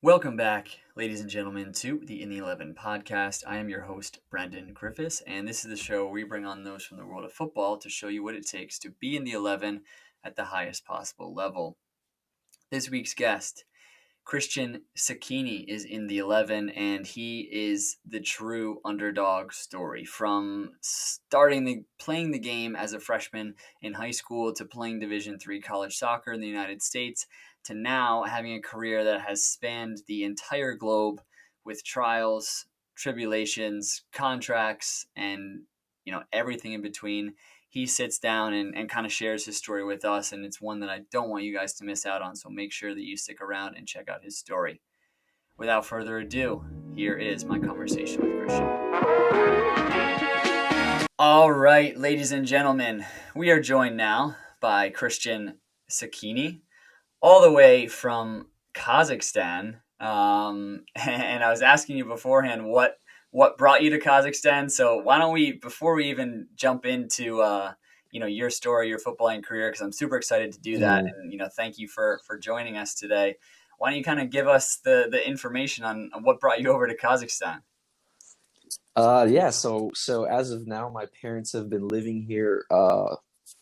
Welcome back, ladies and gentlemen, to the In the 11 podcast. I am your host, Brendan Griffiths, and this is the show where we bring on those from the world of football to show you what it takes to be in the 11 at the highest possible level. This week's guest, Christian Sacchini, is in the 11, and he is the true underdog story. From playing the game as a freshman in high school to playing Division III college soccer in the United States to now having a career that has spanned the entire globe with trials, tribulations, contracts, and everything in between. He sits down and kind of shares his story with us, and it's one that I don't want you guys to miss out on, so make sure that you stick around and check out his story. Without further ado, here is my conversation with Christian. All right, ladies and gentlemen, we are joined now by Christian Sacchini, all the way from Kazakhstan. And I was asking you beforehand what brought you to Kazakhstan. So why don't we, before we even jump into your story, your footballing career, because I'm super excited to do that, and thank you for joining us today. Why don't you kind of give us the information on what brought you over to Kazakhstan? So as of now, my parents have been living here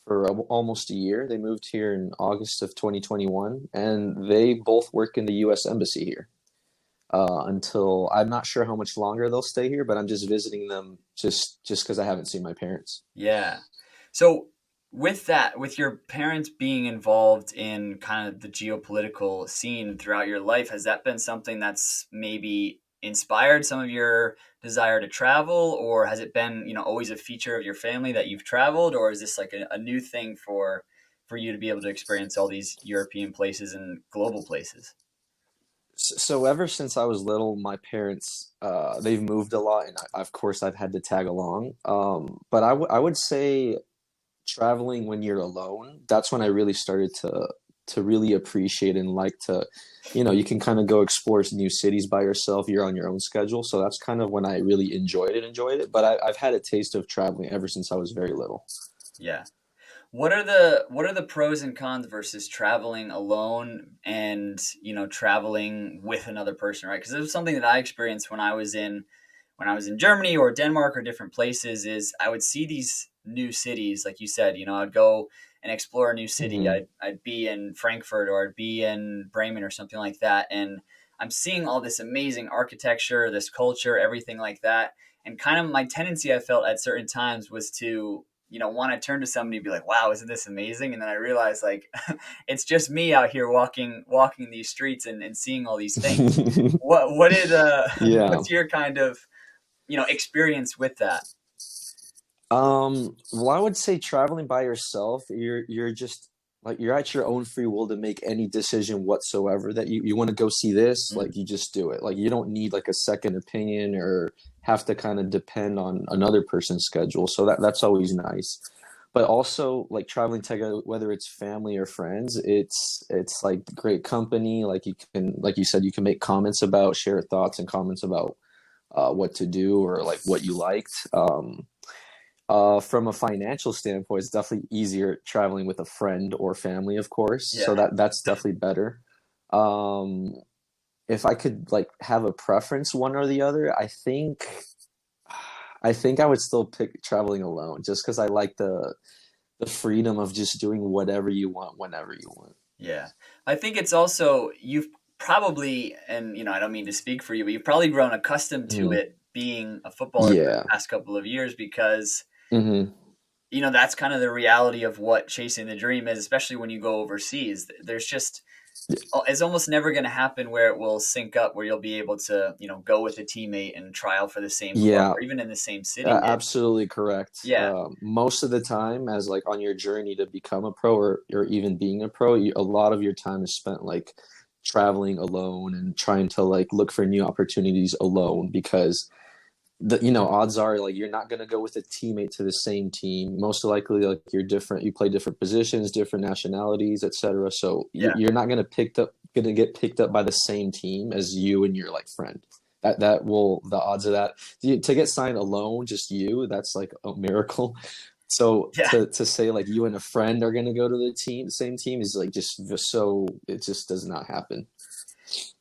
for almost a year. They moved here in August of 2021, and they both work in the U.S. Embassy here. Until I'm not sure how much longer they'll stay here, but I'm just visiting them just because I haven't seen my parents. Yeah. So with that, with your parents being involved in kind of the geopolitical scene throughout your life, has that been something that's maybe inspired some of your desire to travel, or has it been, always a feature of your family that you've traveled, or is this like a new thing for you to be able to experience all these European places and global places? So ever since I was little, my parents they've moved a lot, and of course I've had to tag along. But I would say traveling when you're alone, that's when I really started to really appreciate and like to, you can kind of go explore new cities by yourself. You're on your own schedule, so that's kind of when I really enjoyed it. But I've had a taste of traveling ever since I was very little. Yeah. What are the pros and cons versus traveling alone and traveling with another person, right? Because it was something that I experienced when I was in Germany or Denmark or different places. Is I would see these new cities, like you said, I'd go and explore a new city. Hmm. I'd be in Frankfurt or I'd be in Bremen or something like that, and I'm seeing all this amazing architecture, this culture, everything like that. And kind of my tendency I felt at certain times was to want to turn to somebody and be like, wow, isn't this amazing? And then I realized like it's just me out here walking these streets and seeing all these things. What did Yeah. what's your kind of experience with that? Well, I would say traveling by yourself, you're just like you're at your own free will to make any decision whatsoever that you want to go see this, Mm, like you just do it. Like you don't need like a second opinion or have to kind of depend on another person's schedule. So that's always nice. But also like traveling together, whether it's family or friends, it's like great company. Like you can, like you said, you can make comments about, share thoughts and comments about what to do or like what you liked. From a financial standpoint, it's definitely easier traveling with a friend or family, of course. So yeah. that's definitely better. Um, if I could like have a preference, one or the other, I think I would still pick traveling alone, just because I like the freedom of just doing whatever you want whenever you want. Yeah. I think it's also you've probably, and I don't mean to speak for you, but you've probably grown accustomed to Hmm. it being a footballer for the Yeah. past couple of years because Hmm. that's kind of the reality of what chasing the dream is, especially when you go overseas. There's just it's almost never going to happen where it will sync up where you'll be able to, go with a teammate and try out for the same club Yeah. or even in the same city. Absolutely correct. Yeah. Most of the time, as like on your journey to become a pro or even being a pro, a lot of your time is spent like traveling alone and trying to like look for new opportunities alone because the odds are like you're not going to go with a teammate to the same team. Most likely, like you're different. You play different positions, different nationalities, etc. So Yeah. you're not going to get picked up by the same team as you and your like friend. That will the odds of that to get signed alone, just you. That's like a miracle. So Yeah. to say like you and a friend are going to go to the same team is like just so it just does not happen.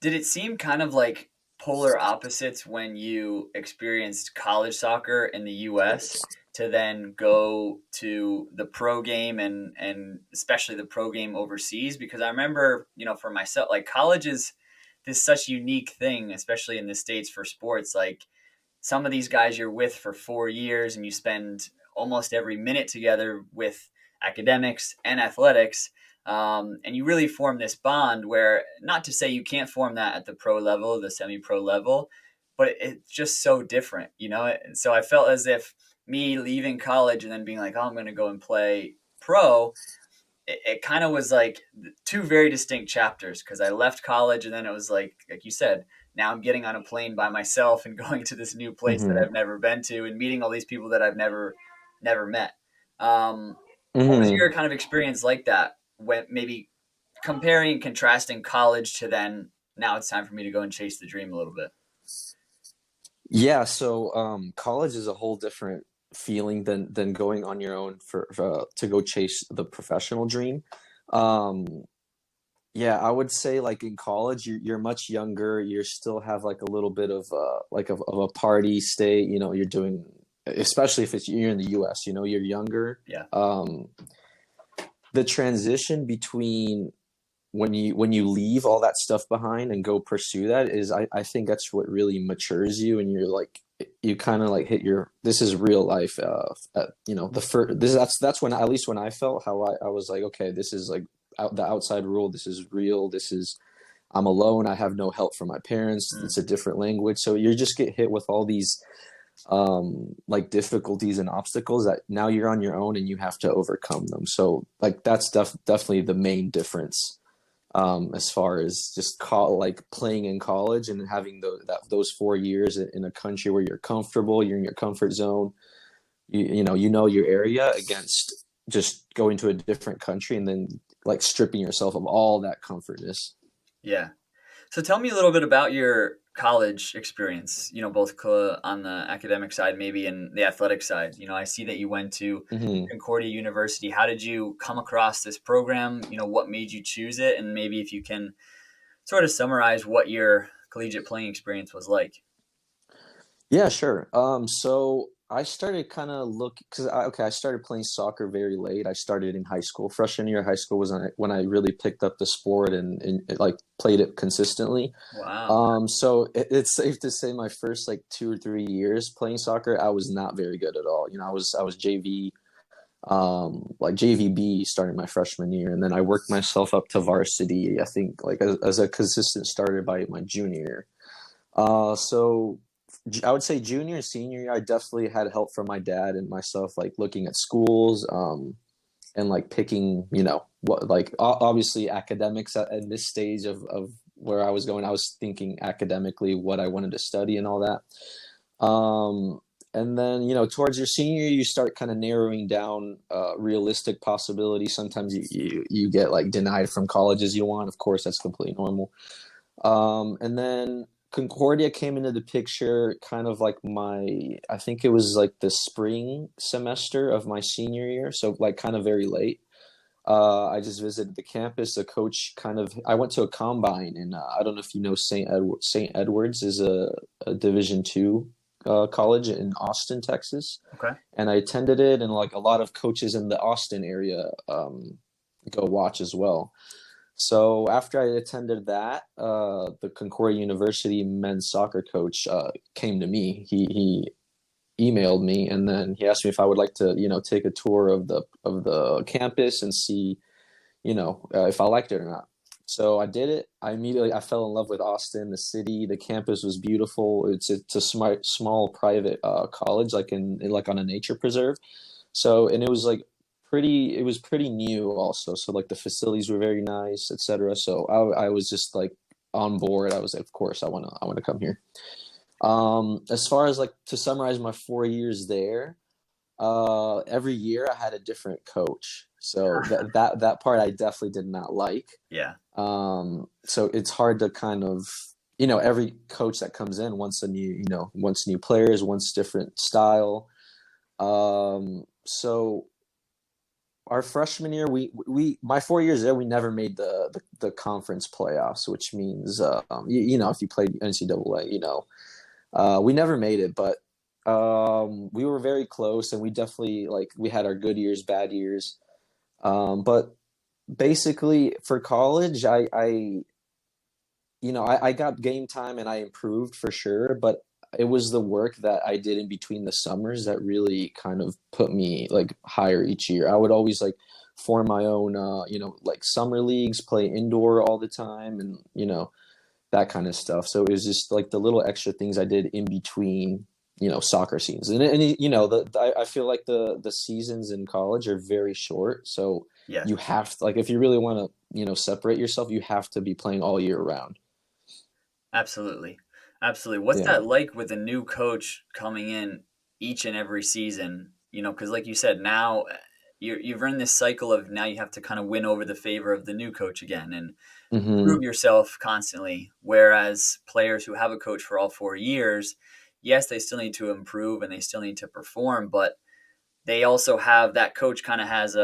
Did it seem kind of like polar opposites when you experienced college soccer in the US to then go to the pro game and especially the pro game overseas? Because I remember, for myself, like college is this such unique thing, especially in the States for sports. Like some of these guys you're with for 4 years and you spend almost every minute together with academics and athletics. And you really form this bond where, not to say you can't form that at the pro level, the semi pro level, but it's just so different, And so I felt as if me leaving college and then being like, oh, I'm going to go and play pro, it kind of was like two very distinct chapters because I left college and then it was like you said, now I'm getting on a plane by myself and going to this new place that Hmm. I've never been to and meeting all these people that I've never met. What was Hmm. your kind of experience like that when maybe comparing and contrasting college to then now it's time for me to go and chase the dream a little bit? Yeah, so college is a whole different feeling than going on your own for to go chase the professional dream. Um, yeah, I would say like in college, you're much younger. You still have like a little bit of of a party state. You're doing, especially if you're in the U.S. You're younger. Yeah. Um, the transition between when you leave all that stuff behind and go pursue that is I think that's what really matures you, and you're like you kind of like hit your this is real life the first this that's when, at least when I felt how I was like, okay, this is like the outside world, this is real, this is I'm alone, I have no help from my parents, Mm. it's a different language, so you just get hit with all these like difficulties and obstacles that now you're on your own and you have to overcome them. So like that's definitely the main difference, as far as just like playing in college and having those 4 years in a country where you're comfortable, you're in your comfort zone, you know your area, against just going to a different country and then like stripping yourself of all that comfortness. Yeah. So tell me a little bit about your college experience, both on the academic side, maybe, and the athletic side. I see that you went to Hmm. Concordia University. How did you come across this program? What made you choose it? And maybe if you can sort of summarize what your collegiate playing experience was like. Yeah, sure. So I started kind of because I started playing soccer very late. I started in high school. Freshman year of high school was when I really picked up the sport and like played it consistently. Wow. So it's safe to say my first like 2 or 3 years playing soccer, I was not very good at all. I was JV, like JVB starting my freshman year, and then I worked myself up to varsity. I think like as a consistent starter by my junior year. So I would say junior and senior year, I definitely had help from my dad and myself, like looking at schools, and like picking, what like obviously academics at this stage of where I was going. I was thinking academically what I wanted to study and all that. And then, towards your senior year, you start kind of narrowing down realistic possibilities. Sometimes you get like denied from colleges you want. Of course, that's completely normal. And then Concordia came into the picture kind of like I think it was like the spring semester of my senior year. So like kind of very late. I just visited the campus. The coach I went to a combine, and I don't know if you know St. Edwards is a Division II college in Austin, Texas. Okay. And I attended it, and like a lot of coaches in the Austin area go watch as well. So after I attended that, the Concordia University men's soccer coach came to me. He emailed me, and then he asked me if I would like to, take a tour of the campus and see, if I liked it or not. So I did it. I fell in love with Austin, the city. The campus was beautiful. It's a small private college, like like on a nature preserve. So, and it was pretty new also. So like the facilities were very nice, etc. So I was just like on board. I was like, of course I want to come here. As far as like to summarize my 4 years there, every year I had a different coach. So that part I definitely did not like. Yeah. So it's hard to kind of, every coach that comes in wants new players, wants different style. So our freshman year, we my 4 years there, we never made the conference playoffs, which means if you played NCAA, we never made it, but we were very close, and we definitely like we had our good years, bad years. But basically for college, I got game time and I improved for sure, but it was the work that I did in between the summers that really kind of put me like higher each year. I would always like form my own, like summer leagues, play indoor all the time, and that kind of stuff. So it was just like the little extra things I did in between, soccer seasons. I feel like the seasons in college are very short, so Yeah. you have to, like, if you really want to, separate yourself, you have to be playing all year round. Absolutely. Absolutely. What's Yeah. that like with a new coach coming in each and every season? Because like you said, now you've run this cycle of now you have to kind of win over the favor of the new coach again and prove Hmm. yourself constantly. Whereas players who have a coach for all 4 years, yes, they still need to improve and they still need to perform, but they also have that coach kind of has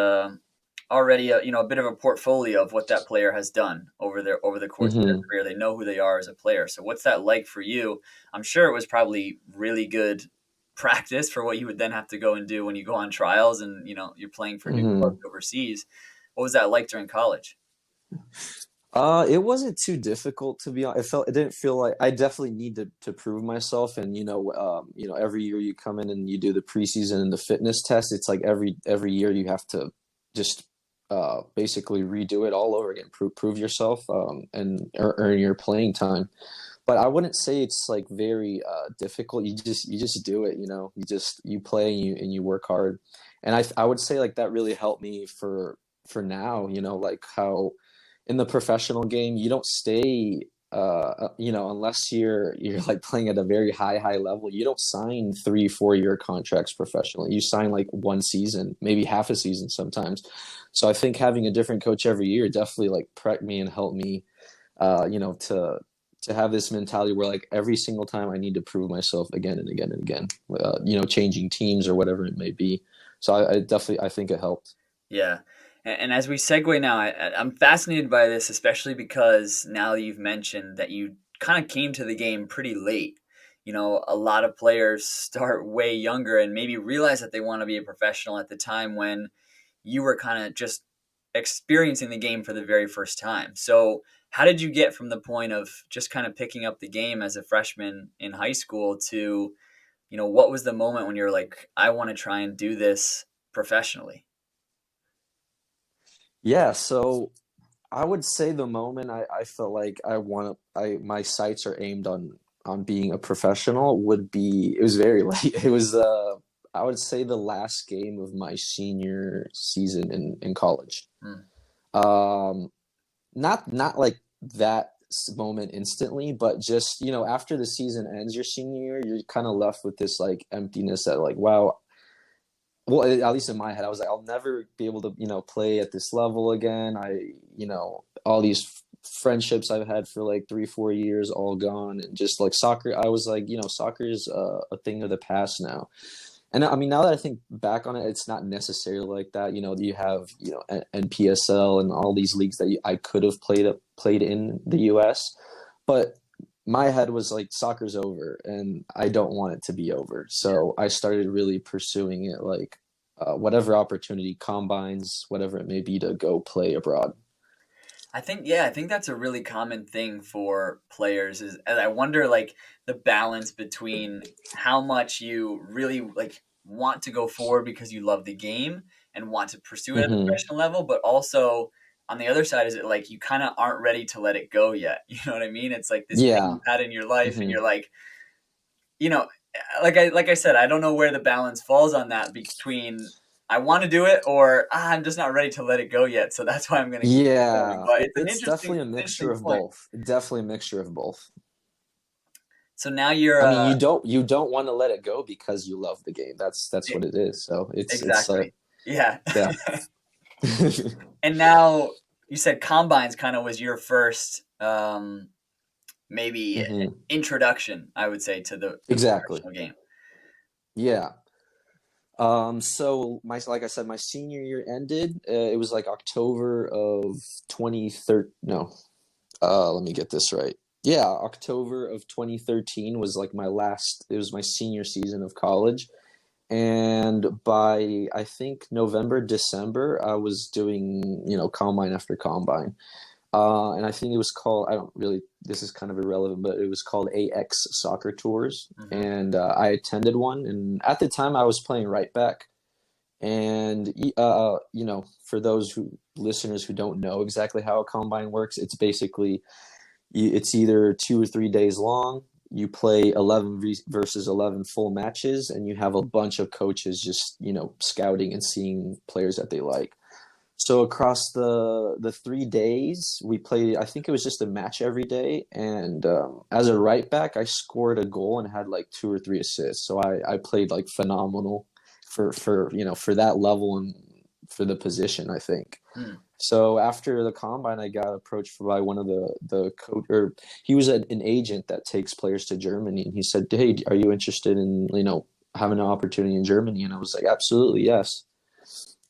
already a bit of a portfolio of what that player has done over the course of their Hmm. career. They know who they are as a player. So what's that like for you? I'm sure it was probably really good practice for what you would then have to go and do when you go on trials and you're playing for new clubs Hmm. overseas. What was that like during college? It wasn't too difficult, to be honest. It didn't feel like I definitely need to prove myself, and every year you come in and you do the preseason and the fitness test. It's like every year you have to just basically redo it all over again, prove yourself, and earn your playing time. But I wouldn't say it's like very difficult. You just do it, you play and you work hard, and I would say like that really helped me for now. Like how in the professional game you don't stay unless you're like playing at a very high level. You don't sign 3 4 year contracts professionally. You sign like 1 season, maybe half a season sometimes. So I think having a different coach every year definitely like prepped me and helped me to have this mentality where like every single time I need to prove myself again and again and again, changing teams or whatever it may be. So I definitely, I think it helped. Yeah. And as we segue now, I'm fascinated by this, especially because now that you've mentioned that you kind of came to the game pretty late. A lot of players start way younger and maybe realize that they want to be a professional at the time when you were kind of just experiencing the game for the very first time. So, how did you get from the point of just kind of picking up the game as a freshman in high school to, what was the moment when you're like, I want to try and do this professionally? Yeah, so I would say the moment I felt like my sights are aimed on being a professional would be, it was very late. It was I would say the last game of my senior season in college. Mm, Um, not like that moment instantly, but just after the season ends your senior year, you're kind of left with this like emptiness that like, wow. Well, at least in my head, I was like, I'll never be able to play at this level again. All these friendships I've had for like 3 4 years all gone, and just like soccer, I was like, soccer is a thing of the past now. And I mean, now that I think back on it, it's not necessarily like that. You have NPSL and all these leagues that I could have played in the U.S., but my head was like, soccer's over, and I don't want it to be over. yeah. So I started really pursuing it, like whatever opportunity, combines, whatever it may be, to go play abroad. I think that's a really common thing for players is, and I wonder like the balance between how much you really like want to go forward because you love the game and want to pursue it at the Hmm. professional level, but also on the other side is it like you kind of aren't ready to let it go yet. You know what I mean? It's like this thing Yeah. you've had in your life and Hmm. you're like, you know, like I said, I don't know where the balance falls on that between I want to do it or I'm just not ready to let it go yet. So that's why I'm going to keep going. Yeah, But it's an it's interesting, definitely a mixture interesting of point. both. Definitely a mixture of both. So now you're I mean, you don't want to let it go because you love the game. That's e- what it is. So it's exactly. Yeah. yeah. And now you said combines kind of was your first maybe Hmm. introduction, I would say, to the Exactly. professional game. Yeah. So like I said, my senior year ended. It was like October of 2013. No, let me get this right. Yeah, October of 2013 was like my last. It was my senior season of college, and by I think November, December, I was doing combine after combine. And I think it was called, I don't really, this is kind of irrelevant, but it was called AX Soccer Tours. Hmm. And I attended one. And at the time, I was playing right back. And, for those listeners who don't know exactly how a combine works, it's basically, it's either 2 or 3 days long. You play 11 versus 11 full matches, and you have a bunch of coaches just, scouting and seeing players that they like. So across the 3 days, we played. I think it was just a match every day, and as a right back, I scored a goal and had like 2 or 3 assists. So I played like phenomenal for that level and for the position, I think. Hmm. So after the combine, I got approached by one of the coach, or he was an agent that takes players to Germany, and he said, "Hey, are you interested in having an opportunity in Germany?" And I was like, "Absolutely, yes."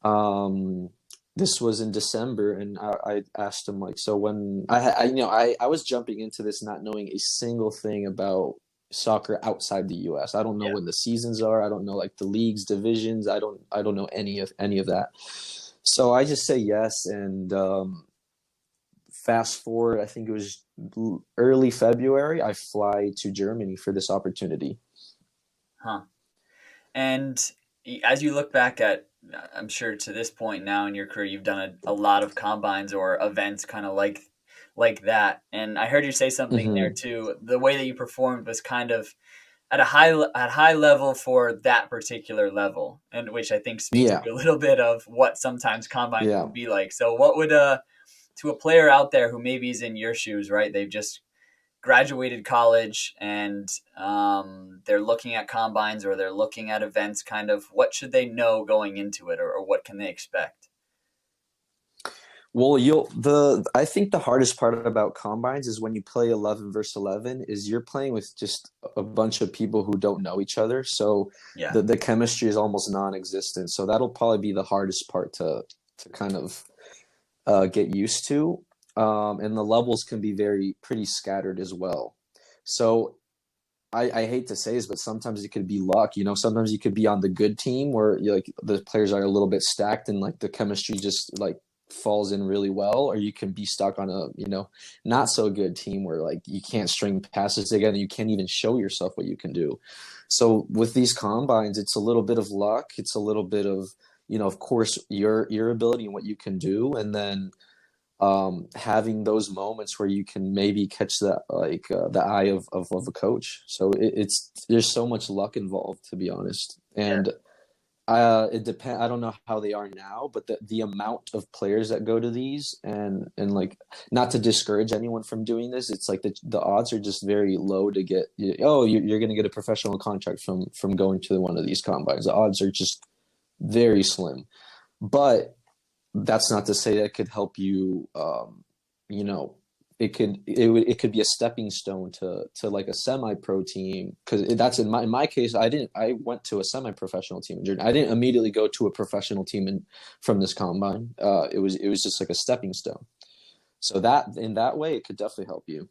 Um, this was in December, and I asked him like, so when I was jumping into this not knowing a single thing about soccer outside the U.S. I don't know Yeah. when the seasons are. I don't know like the leagues, divisions. I don't know any of that. So I just say yes, and fast forward. I think it was early February. I fly to Germany for this opportunity. Huh. And as you look back at, I'm sure to this point now in your career, you've done a lot of combines or events kind of like that. And I heard you say something there Hmm. too. The way that you performed was kind of at high level for that particular level, and which I think speaks Yeah, to a little bit of what sometimes combines yeah. can be like. So, what would to a player out there who maybe is in your shoes, right? They've just graduated college and they're looking at combines or they're looking at events. Kind of, what should they know going into it, or what can they expect? Well, I think the hardest part about combines is when you play 11 versus 11 is you're playing with just a bunch of people who don't know each other. So Yeah. the chemistry is almost non-existent. So that'll probably be the hardest part to kind of get used to. And the levels can be pretty scattered as well. So I hate to say this, but sometimes it could be luck. Sometimes you could be on the good team where like the players are a little bit stacked and like the chemistry just like falls in really well, or you can be stuck on a not so good team where like you can't string passes together, you can't even show yourself what you can do. So with these combines, it's a little bit of luck, it's a little bit of of course your ability and what you can do, and then having those moments where you can maybe catch that like the eye of a coach. So it's there's so much luck involved, to be honest. Yeah. And it depend. I don't know how they are now, but the amount of players that go to these, and like, not to discourage anyone from doing this, it's like the odds are just very low to get. Oh, you're going to get a professional contract from going to one of these combines. The odds are just very slim. But that's not to say that could help you. You know, it could be a stepping stone to like a semi pro team, because that's in my case. I went to a semi professional team in Jordan. I didn't immediately go to a professional team from this combine. It was just like a stepping stone. So that in that way, it could definitely help you.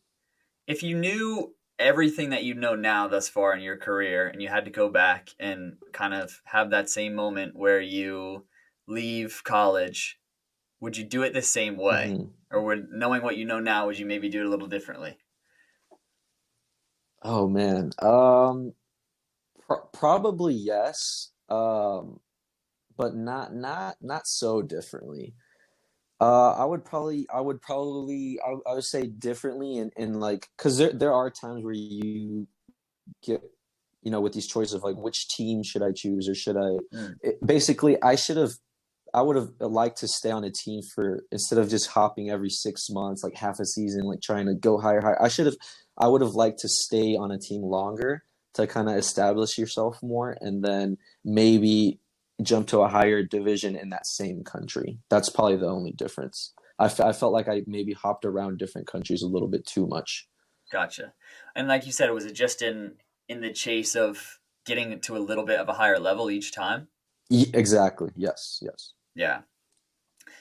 If you knew everything that you know now thus far in your career and you had to go back and kind of have that same moment where you leave college, would you do it the same way? Hmm. Or would, knowing what you know now, would you maybe do it a little differently? Oh man, probably yes, but not so differently. I would say differently, in like, because there are times where you get, with these choices of like which team should I choose, or should I, Mm, basically I would have liked to stay on a team for, instead of just hopping every 6 months, like half a season, like trying to go higher. I would have liked to stay on a team longer to kind of establish yourself more, and then maybe jump to a higher division in that same country. That's probably the only difference. I felt like I maybe hopped around different countries a little bit too much. gotcha. And like you said, was it just in the chase of getting to a little bit of a higher level each time? Exactly. Yes. Yes. Yeah.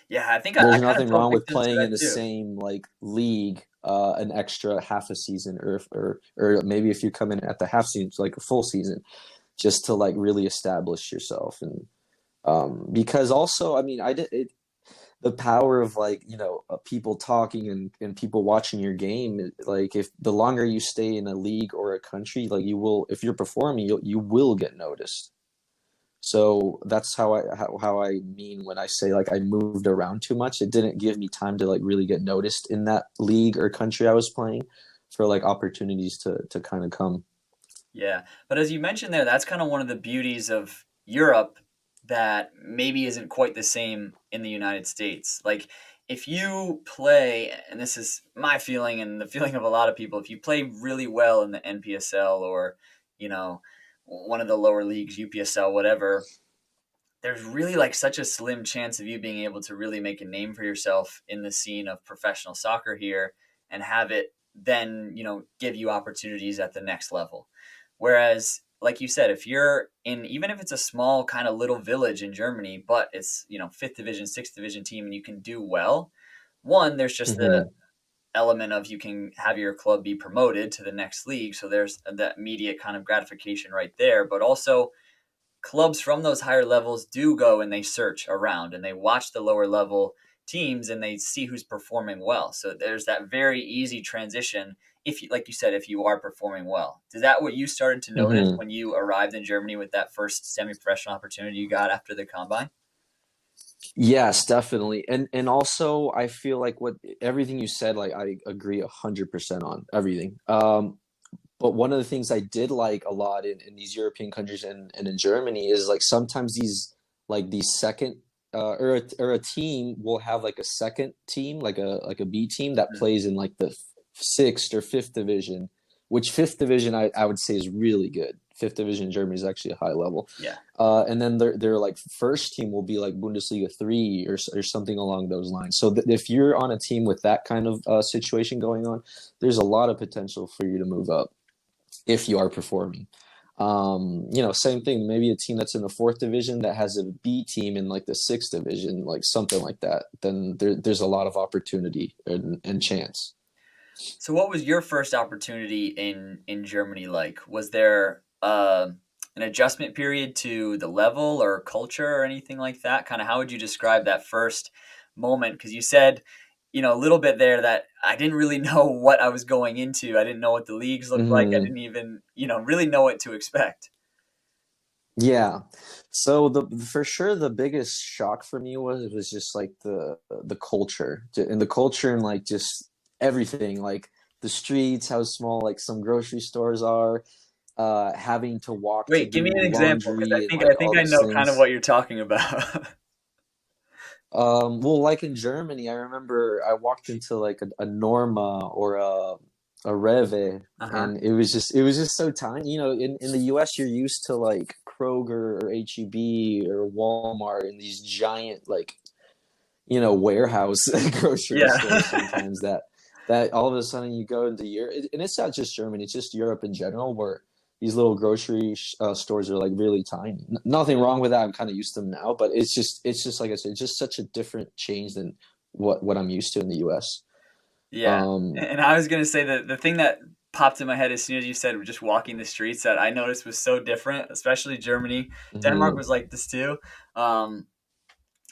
Yeah, I think I There's kind of nothing fell wrong with victim to playing that in the too. same like league an extra half a season, or maybe if you come in at the half season, like a full season, just to like really establish yourself. And because also, I mean, I did it, the power of like, people talking and people watching your game, like if the longer you stay in a league or a country, like you will, if you're performing, you will get noticed. So that's how I mean when I say like I moved around too much. It didn't give me time to like really get noticed in that league or country I was playing, for like opportunities to kind of come. Yeah. But as you mentioned there, that's kind of one of the beauties of Europe that maybe isn't quite the same in the United States. Like, if you play, and this is my feeling and the feeling of a lot of people, if you play really well in the NPSL or, you know, one of the lower leagues, UPSL, whatever, there's really like such a slim chance of you being able to really make a name for yourself in the scene of professional soccer here and have it then, give you opportunities at the next level. Whereas, like you said, if you're in, even if it's a small kind of little village in Germany, but it's, fifth division, sixth division team, and you can do well, one, there's just the Hmm. element of you can have your club be promoted to the next league. So there's that immediate kind of gratification right there. But also, clubs from those higher levels do go and they search around and they watch the lower level teams and they see who's performing well. So there's that very easy transition if you, like you said, if you are performing well. Is that what you started to notice Hmm. when you arrived in Germany with that first semi-professional opportunity you got after the combine? Yes, definitely. And also I feel like what everything you said, like I agree 100% on everything. But one of the things I did like a lot in these European countries and in Germany is like sometimes these second or a team will have like a second team, like a B team that Mhm. plays in like the sixth or fifth division, which fifth division I would say is really good. Fifth division in Germany is actually a high level. Yeah. And then their like first team will be like Bundesliga 3 or something along those lines. So if you're on a team with that kind of situation going on, there's a lot of potential for you to move up if you are performing. Same thing. Maybe a team that's in the fourth division that has a B team in like the sixth division, like something like that. Then there's a lot of opportunity and chance. So what was your first opportunity in Germany like? Was there an adjustment period to the level or culture or anything like that? Kind of how would you describe that first moment? Because you said, a little bit there that I didn't really know what I was going into. I didn't know what the leagues looked like. I Hmm. didn't even, really know what to expect. Yeah. So the for sure the biggest shock for me was just like the culture and the culture and like just everything, like the streets, how small like some grocery stores are, having to walk to Wait, give me do an example because laundry and I like think all I those know kind of things. what you're talking about. Well, like in Germany, I remember I walked into like a Norma or a Reve, Uh-huh. and it was just so tiny. In the US, you're used to like Kroger or HEB or Walmart and these giant like warehouse grocery stores Yeah. sometimes that all of a sudden you go into Europe, and it's not just Germany, it's just Europe in general, where these little grocery stores are like really tiny. Nothing wrong with that. I'm kind of used to them now, but it's just like I said, it's just such a different change than what I'm used to in the US. Yeah, Um, and I was gonna say that the thing that popped in my head as soon as you said just walking the streets that I noticed was so different, especially Germany. Denmark mhm, was like this too. Um,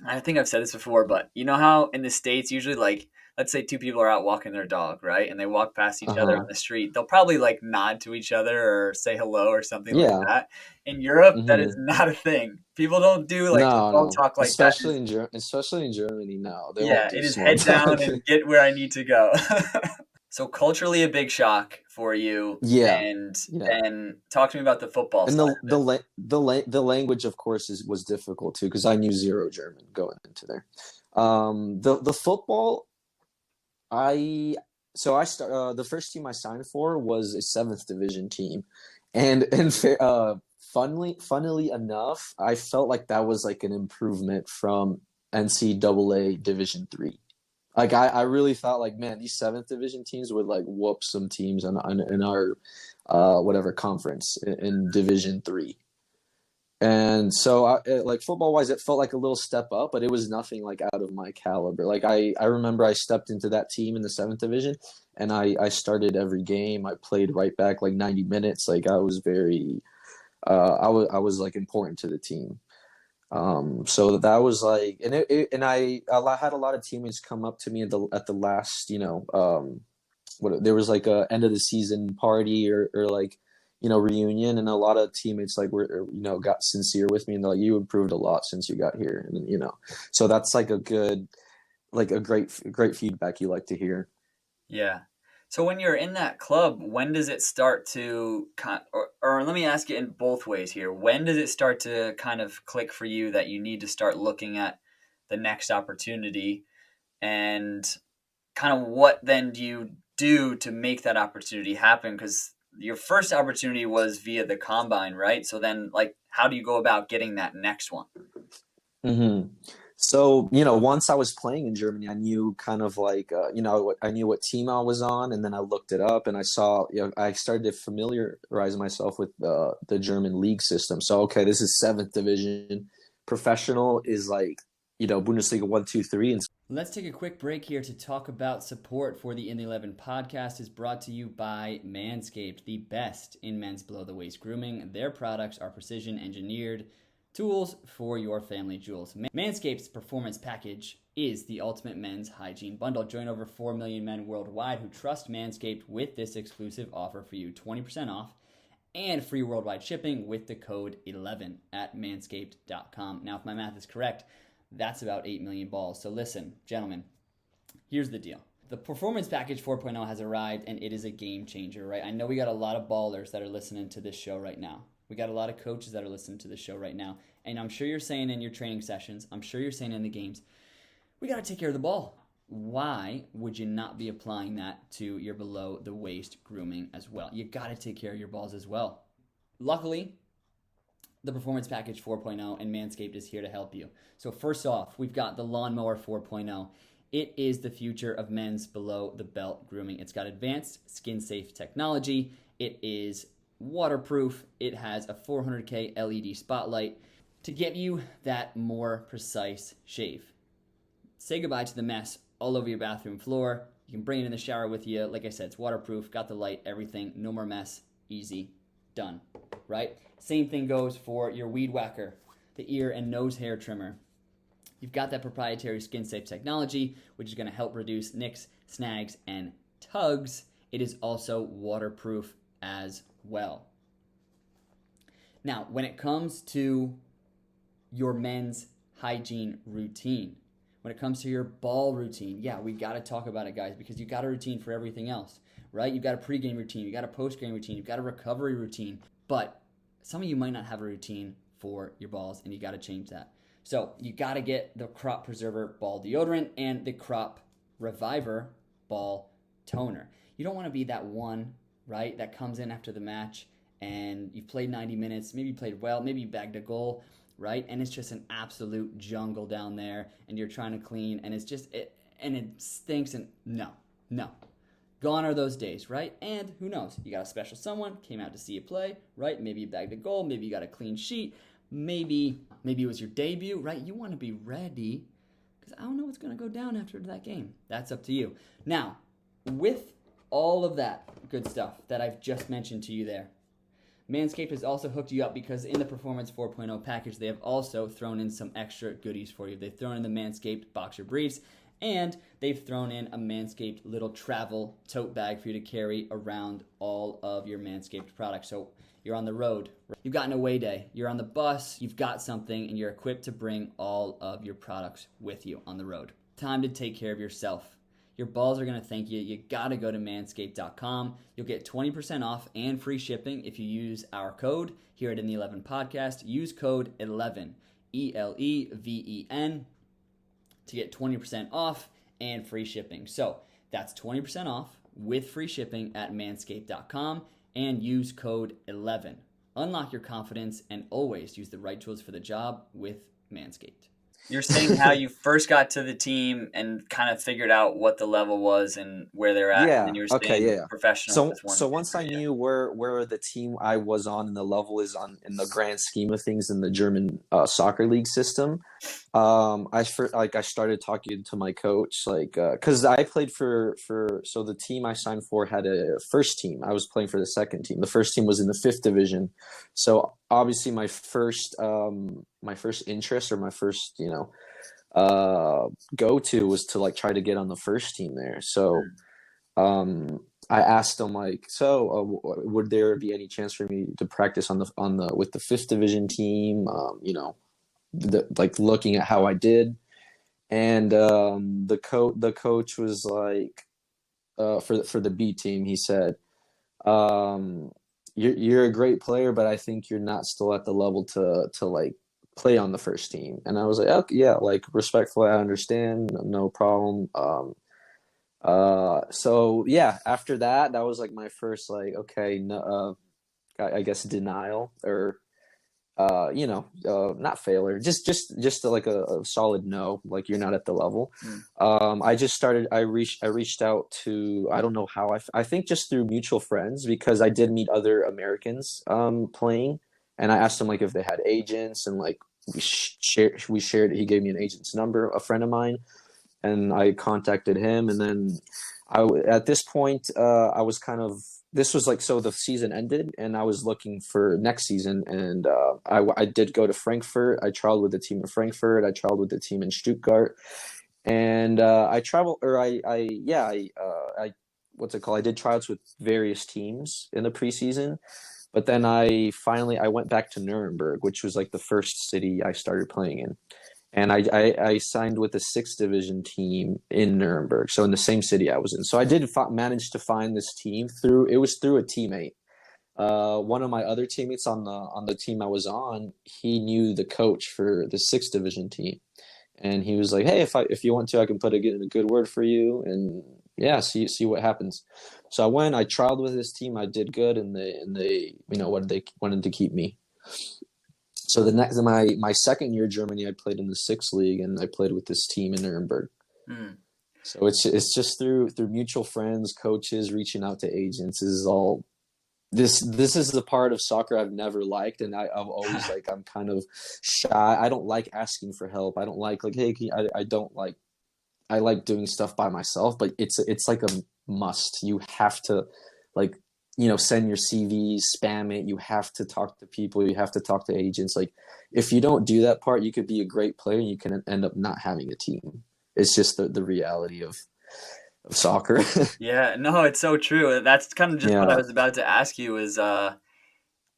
I think I've said this before, but you know how in the States, usually, like, let's say two people are out walking their dog, right? And they walk past each other on uh-huh. the street. They'll probably like nod to each other or say hello or something like Yeah. that. In Europe, that is Hmm. not a thing. People don't do like No, small no. talk like that. Especially in Germany, no. They won't Yeah, do it is small head down talk. and get where I need to go. So culturally a big shock for you, Yeah. and Yeah. then talk to me about the football And side of it. the language, of course, was difficult too because I knew zero German going into there. The football, I so I start the first team I signed for was a seventh division team, and funnily enough, I felt like that was like an improvement from NCAA Division 3. Like I really thought like, man, these seventh division teams would like whoop some teams in our whatever conference in Division 3. And so, like football wise, it felt like a little step up, but it was nothing like out of my caliber. Like I remember I stepped into that team in the seventh division, and I started every game. I played right back like 90 minutes. Like I was very, I was like important to the team. So that was like, and I had a lot of teammates come up to me at the last, what there was like a end of the season party or like reunion, and a lot of teammates like were got sincere with me, and they're like, you improved a lot since you got here, and so that's like a good, like a great feedback you like to hear. Yeah. So when you're in that club, when does it start to or let me ask it in both ways here. When does it start to kind of click for you that you need to start looking at the next opportunity, and kind of what then do you do to make that opportunity happen? Because your first opportunity was via the combine, right? So then, like, how do you go about getting that next one? hmm So, once I was playing in Germany, I knew kind of like, I knew what team I was on, and then I looked it up, and I saw, I started to familiarize myself with the German league system. So, okay, this is seventh division. Professional is like, Bundesliga 1, 2, 3, and Let's take a quick break here to talk about support for the In the 11 podcast is brought to you by Manscaped, the best in men's below the waist grooming. Their products are precision engineered tools for your family jewels. Manscaped's performance package is the ultimate men's hygiene bundle. Join over 4 million men worldwide who trust Manscaped with this exclusive offer for you, 20% off and free worldwide shipping with the code 11 at manscaped.com. Now, if my math is correct, that's about 8 million balls. So listen, gentlemen, here's the deal. The Performance Package 4.0 has arrived, and it is a game changer, right? I know we got a lot of ballers that are listening to this show right now. We got a lot of coaches that are listening to this show right now. And I'm sure you're saying in your training sessions, I'm sure you're saying in the games, we got to take care of the ball. Why would you not be applying that to your below the waist grooming as well? You got to take care of your balls as well. Luckily, the Performance Package 4.0 and Manscaped is here to help you. So first off, we've got the Lawnmower 4.0. It is the future of men's below the belt grooming. It's got advanced skin safe technology. It is waterproof. It has a 400K LED spotlight to get you that more precise shave. Say goodbye to the mess all over your bathroom floor. You can bring it in the shower with you. Like I said, it's waterproof, got the light, everything. No more mess. Easy. Done. Right? Same thing goes for your weed whacker, the ear and nose hair trimmer. You've got that proprietary skin safe technology, which is going to help reduce nicks, snags, and tugs. It is also waterproof as well. Now, when it comes to your men's hygiene routine, when it comes to your ball routine, yeah, we got to talk about it, guys, because you got a routine for everything else, right? You've got a pregame routine, you've got a postgame routine, you've got a recovery routine, but some of you might not have a routine for your balls, and you got to change that. So you got to get the Crop Preserver Ball Deodorant and the Crop Reviver Ball Toner. You don't want to be that one, right, that comes in after the match and you've played 90 minutes, maybe you played well, maybe you bagged a goal, right? And it's just an absolute jungle down there, and you're trying to clean, and it's just, it stinks, and no. Gone are those days, right? And who knows? You got a special someone, came out to see you play, right? Maybe you bagged a goal, maybe you got a clean sheet, maybe it was your debut, right? You want to be ready, because I don't know what's going to go down after that game. That's up to you. Now, with all of that good stuff that I've just mentioned to you there, Manscaped has also hooked you up because in the Performance 4.0 package, they have also thrown in some extra goodies for you. They've thrown in the Manscaped boxer briefs, and they've thrown in a Manscaped little travel tote bag for you to carry around all of your Manscaped products. So you're on the road, you've got an away day, you're on the bus, you've got something, and you're equipped to bring all of your products with you on the road. Time to take care of yourself. Your balls are going to thank you. You got to go to manscaped.com. You'll get 20% off and free shipping if you use our code here at In the 11 Podcast. Use code 11, ELEVEN, to get 20% off and free shipping. So that's 20% off with free shipping at manscaped.com and use code 11. Unlock your confidence and always use the right tools for the job with Manscaped. You're saying how you first got to the team and kind of figured out what the level was and where they're at, and then Yeah. you were Okay. staying Yeah. professional So with one so kid, once I right? Yeah. knew where the team I was on and the level is on in the grand scheme of things in the German soccer league system, I started talking to my coach, like, because I played for so the team I signed for had a first team. I was playing for the second team. The first team was in the fifth division. So obviously my first interest, or my first go to, was to like try to get on the first team there. So Mm. I asked him, like, so would there be any chance for me to practice on the with the fifth division team? Like looking at how I did, and the coach was like, for the B team, he said, um, you're a great player, but I think you're not still at the level to like play on the first team. And I was like, okay, yeah, like, respectfully, I understand, no problem. So yeah, after that, that was like my first, like, okay, no, I guess denial, or not failure, just like a solid no, like, you're not at the level. Mm. I reached out to, I don't know how, I think just through mutual friends, because I did meet other Americans playing, and I asked them, like, if they had agents, and like we shared, he gave me an agent's number, a friend of mine, and I contacted him, and then at this point, I was kind of, this was like, so the season ended, and I was looking for next season, and I did go to Frankfurt. I traveled with the team in Frankfurt. I traveled with the team in Stuttgart, and I traveled, or I yeah, I what's it called? I did tryouts with various teams in the preseason, but then I went back to Nuremberg, which was like the first city I started playing in, and I signed with the sixth division team in Nuremberg, so in the same city I was in. So I did manage to find this team through, it was through a teammate. One of my other teammates on the team I was on, he knew the coach for the sixth division team, and he was like, "Hey, if you want to, I can put in a good word for you, and yeah, see what happens." So I went, I trialed with this team, I did good, and they they wanted to keep me. So the next my second year Germany, I played in the sixth league, and I played with this team in Nuremberg. Mm. So it's just through mutual friends, coaches, reaching out to agents. This is all this is the part of soccer I've never liked, and I've always, like, I'm kind of shy. I don't like asking for help. I don't like, hey, I don't like, I like doing stuff by myself, but it's like a must. You have to, like, send your CV, spam it. You have to talk to people. You have to talk to agents. Like, if you don't do that part, you could be a great player and you can end up not having a team. It's just the reality of soccer. Yeah, no, it's so true. That's kind of just what I Yeah. was about to ask you is, I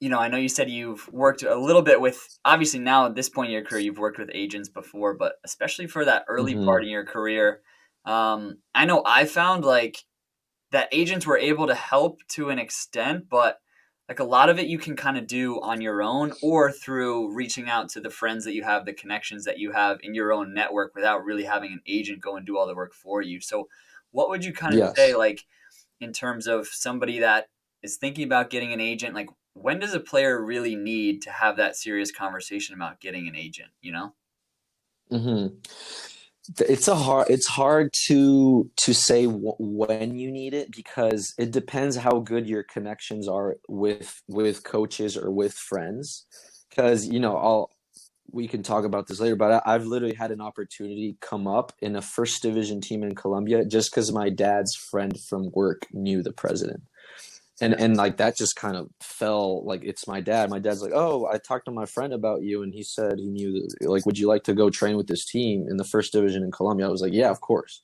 know you said you've worked a little bit with, obviously now at this point in your career, you've worked with agents before, but especially for that early part Hmm. in your career, I know I found like that agents were able to help to an extent, but like a lot of it you can kind of do on your own or through reaching out to the friends that you have, the connections that you have in your own network without really having an agent go and do all the work for you. So, what would you kind of say, Yes. like, in terms of somebody that is thinking about getting an agent? Like, when does a player really need to have that serious conversation about getting an agent, you know? Hmm. It's hard to say when you need it, because it depends how good your connections are with coaches or with friends. Because I'll we can talk about this later, but I've literally had an opportunity come up in a first division team in Colombia, just because my dad's friend from work knew the president. and Yeah. and like, that just kind of fell, like, it's my dad. My dad's like, "Oh, I talked to my friend about you, and he said he knew that, like, would you like to go train with this team in the first division in Colombia?" I was like, "Yeah, of course."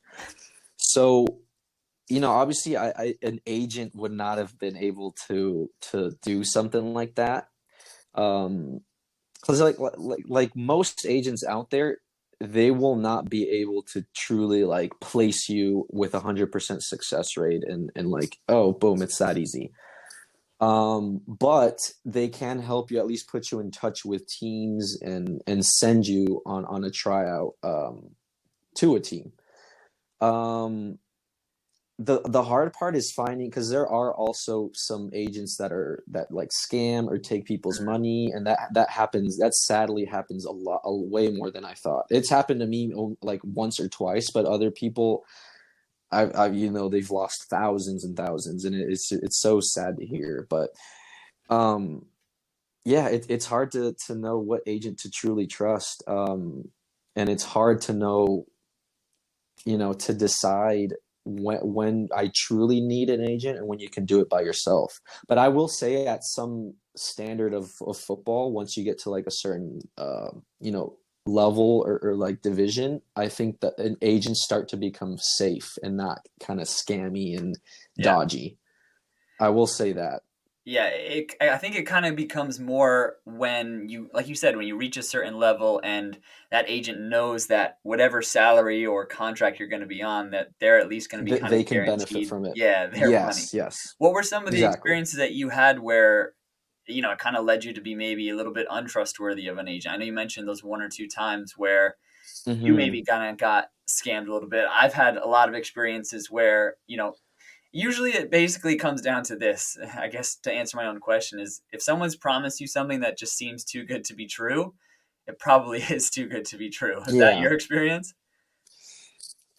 So, obviously, an agent would not have been able to do something like that. Because, like most agents out there, they will not be able to truly, like, place you with 100% success rate, and like, oh, boom, it's that easy. But they can help you, at least put you in touch with teams, and send you on a tryout to a team. Um, the hard part is finding, because there are also some agents that like scam or take people's Mm, money, and that happens. That sadly happens a lot, way more than I thought. It's happened to me like once or twice, but other people, they've lost thousands and thousands, and it's so sad to hear. But um, yeah, it's hard to know what agent to truly trust, and it's hard to know, to decide when I truly need an agent and when you can do it by yourself. But I will say, at some standard of football, once you get to like a certain level, or like division, I think that an agents start to become safe and not kind of scammy and yeah. dodgy. I will say that. Yeah, I think it kind of becomes more when you, like you said, when you reach a certain level and that agent knows that whatever salary or contract you're going to be on, that they're at least going to be kind of They can benefit guaranteed, from it. yeah, their money. Yes, yes, What were some of the exactly. experiences that you had where, it kind of led you to be maybe a little bit untrustworthy of an agent? I know you mentioned those one or two times where you Hmm. maybe kind of got scammed a little bit. I've had a lot of experiences where, usually it basically comes down to this. I guess to answer my own question is, if someone's promised you something that just seems too good to be true, it probably is too good to be true. Is that Yeah. your experience?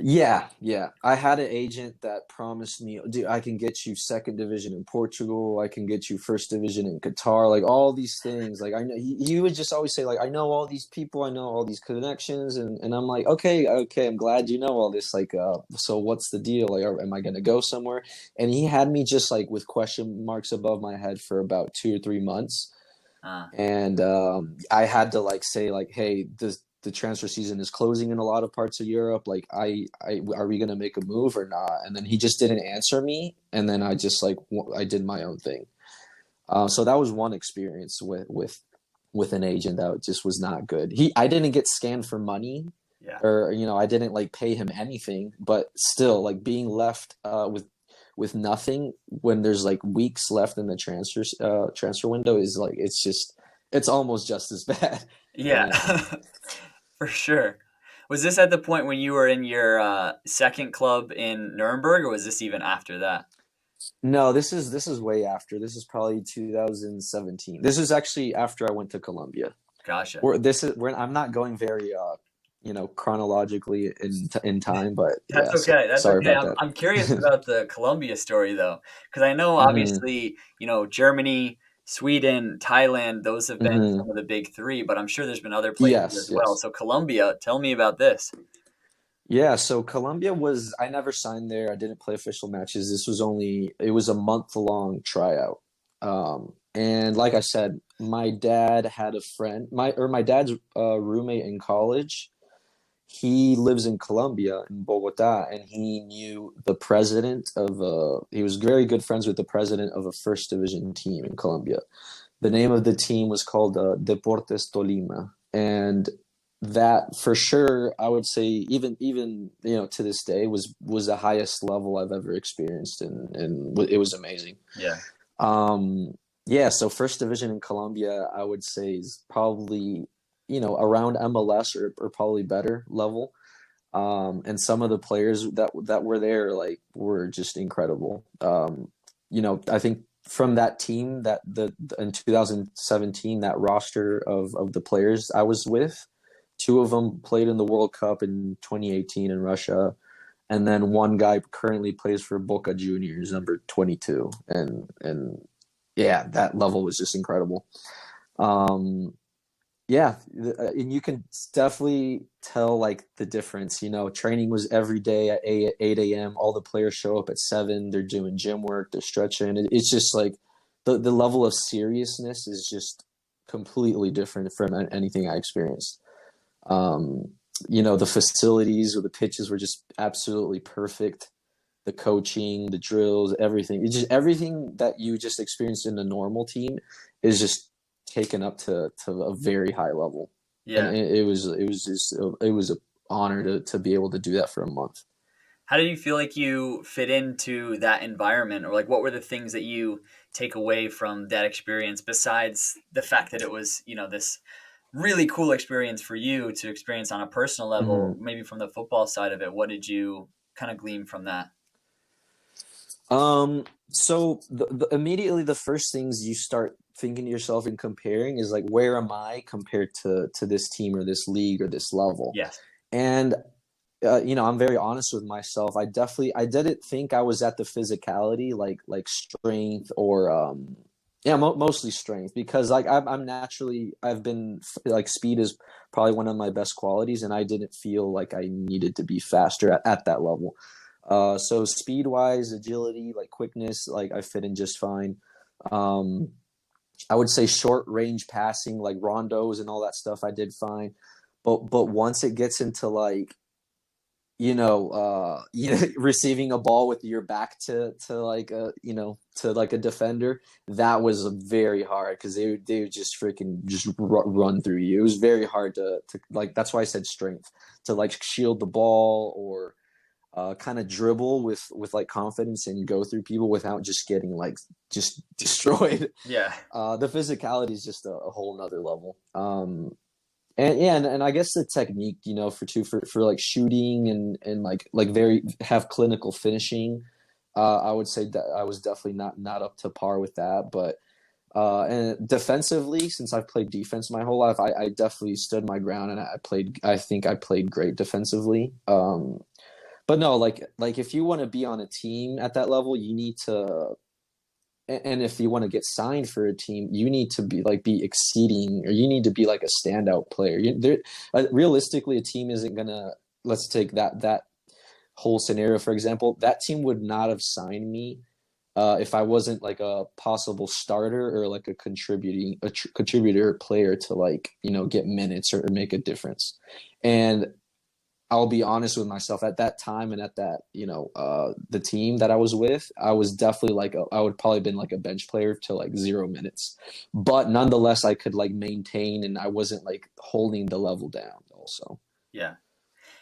Yeah, yeah. I had an agent that promised me, dude, I can get you second division in Portugal. I can get you first division in Qatar. Like all these things. Like I know he would just always say, like, I know all these people, I know all these connections, and I'm like, okay, okay, I'm glad you know all this. Like, so what's the deal? Like, am I gonna go somewhere? And he had me just like with question marks above my head for about 2 or 3 months. Uh, And I had to like say, like, hey, the transfer season is closing in a lot of parts of Europe. Like, I are we gonna make a move or not? And then he just didn't answer me, and then I just like I did my own thing. So that was one experience with an agent that just was not good. I didn't get scammed for money, yeah. or I didn't like pay him anything, but still, like being left with nothing when there's like weeks left in the transfer window is like, it's almost just as bad, Yeah, for sure. Was this at the point when you were in your second club in Nuremberg, or was this even after that? No, this is way after. This is probably 2017. This is actually after I went to Colombia. Gotcha. I'm not going very chronologically in time, but That's yeah, okay. That's sorry okay. about I'm curious that. about the Colombia story though, because I know Hmm. obviously, Germany, Sweden, Thailand, those have been some Hmm. of the big three, but I'm sure there's been other places Yes, as well. yes. So Colombia, tell me about this. Yeah, so Colombia was, I never signed there. I didn't play official matches. It was a month-long tryout. And like I said, my dad had a friend, my dad's roommate in college. He lives in Colombia, in Bogota, and he knew the president of he was very good friends with the president of a first division team in Colombia. The name of the team was called Deportes Tolima, and that for sure, I would say, even to this day, was the highest level I've ever experienced, and it was amazing. Yeah. Um, yeah, so first division in Colombia, I would say, is probably around MLS, or probably better level. And some of the players that were there, like, were just incredible. I think from that team, that the in 2017, that roster of the players I was with, two of them played in the World Cup in 2018 in Russia, and then one guy currently plays for Boca Juniors, number 22, and yeah, that level was just incredible. Um, yeah, and you can definitely tell like the difference. Training was every day at 8 a.m. All the players show up at 7. They're doing gym work, they're stretching. It's just like the level of seriousness is just completely different from anything I experienced. Um, the facilities or the pitches were just absolutely perfect. The coaching, the drills, everything. It's just everything that you just experienced in a normal team is just taken up to a very high level. And Yeah. it was an honor to be able to do that for a month. How do you feel like you fit into that environment, or like what were the things that you take away from that experience besides the fact that it was, this really cool experience for you to experience on a personal level, Hmm. maybe from the football side of it? What did you kind of glean from that? So immediately the first things you start thinking to yourself and comparing is like, where am I compared to this team or this league or this level? Yes. And I'm very honest with myself. I didn't think I was at the physicality, like strength or yeah, mostly strength, because like I'm naturally, I've been like, speed is probably one of my best qualities, and I didn't feel like I needed to be faster at that level. So speed wise, agility, like quickness, like I fit in just fine. Um, I would say short range passing, like rondos and all that stuff, I did fine. But once it gets into like, receiving a ball with your back to like to like a defender, that was very hard, because they would just freaking just run through you. It was very hard to like, that's why I said strength, to like shield the ball, or kind of dribble with like confidence and go through people without just getting like just destroyed. Yeah. The physicality is just a whole nother level. And yeah, and I guess the technique, for like shooting and like very have clinical finishing. I would say that I was definitely not up to par with that, but and defensively, since I've played defense my whole life, I definitely stood my ground, and I think I played great defensively. But no, like if you want to be on a team at that level, you need to, and if you want to get signed for a team, you need to be exceeding, or you need to be like a standout player. Realistically, a team isn't gonna. Let's take that whole scenario for example. That team would not have signed me if I wasn't like a possible starter, or like a contributor player to like get minutes, or make a difference. And I'll be honest with myself, at that time and at that, the team that I was with, I was definitely like, I would probably been like a bench player to like 0 minutes, but nonetheless, I could like maintain, and I wasn't like holding the level down also. Yeah.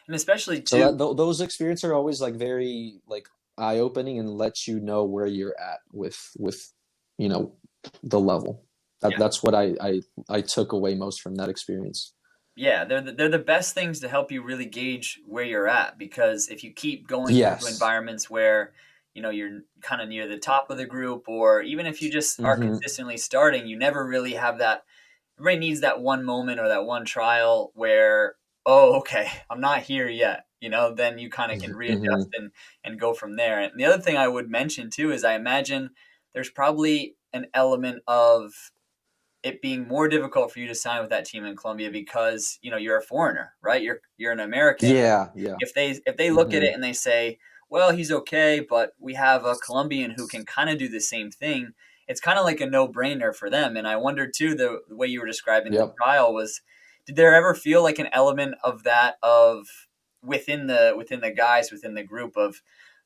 And especially So too, those experiences are always like very like eye opening, and let you know where you're at with, you know, the level. yeah. That's what I took away most from that experience. Yeah, they're the best things to help you really gauge where you're at, because if you keep going into Yes. environments where you're kind of near the top of the group, or even if you just are Mm-hmm. consistently starting, you never really have that. Everybody needs that one moment or that one trial where, oh, okay, I'm not here yet. Then you kind of can readjust Mm-hmm. and go from there. And the other thing I would mention too is I imagine there's probably an element of it being more difficult for you to sign with that team in Colombia because you're a foreigner, right? You're an American. Yeah, yeah. If they look at Mm-hmm. it and they say, well, he's okay, but we have a Colombian who can kind of do the same thing. It's kind of like a no brainer for them. And I wondered too, the way you were describing the Yep. trial was, did there ever feel like an element of that of within the guys within the group of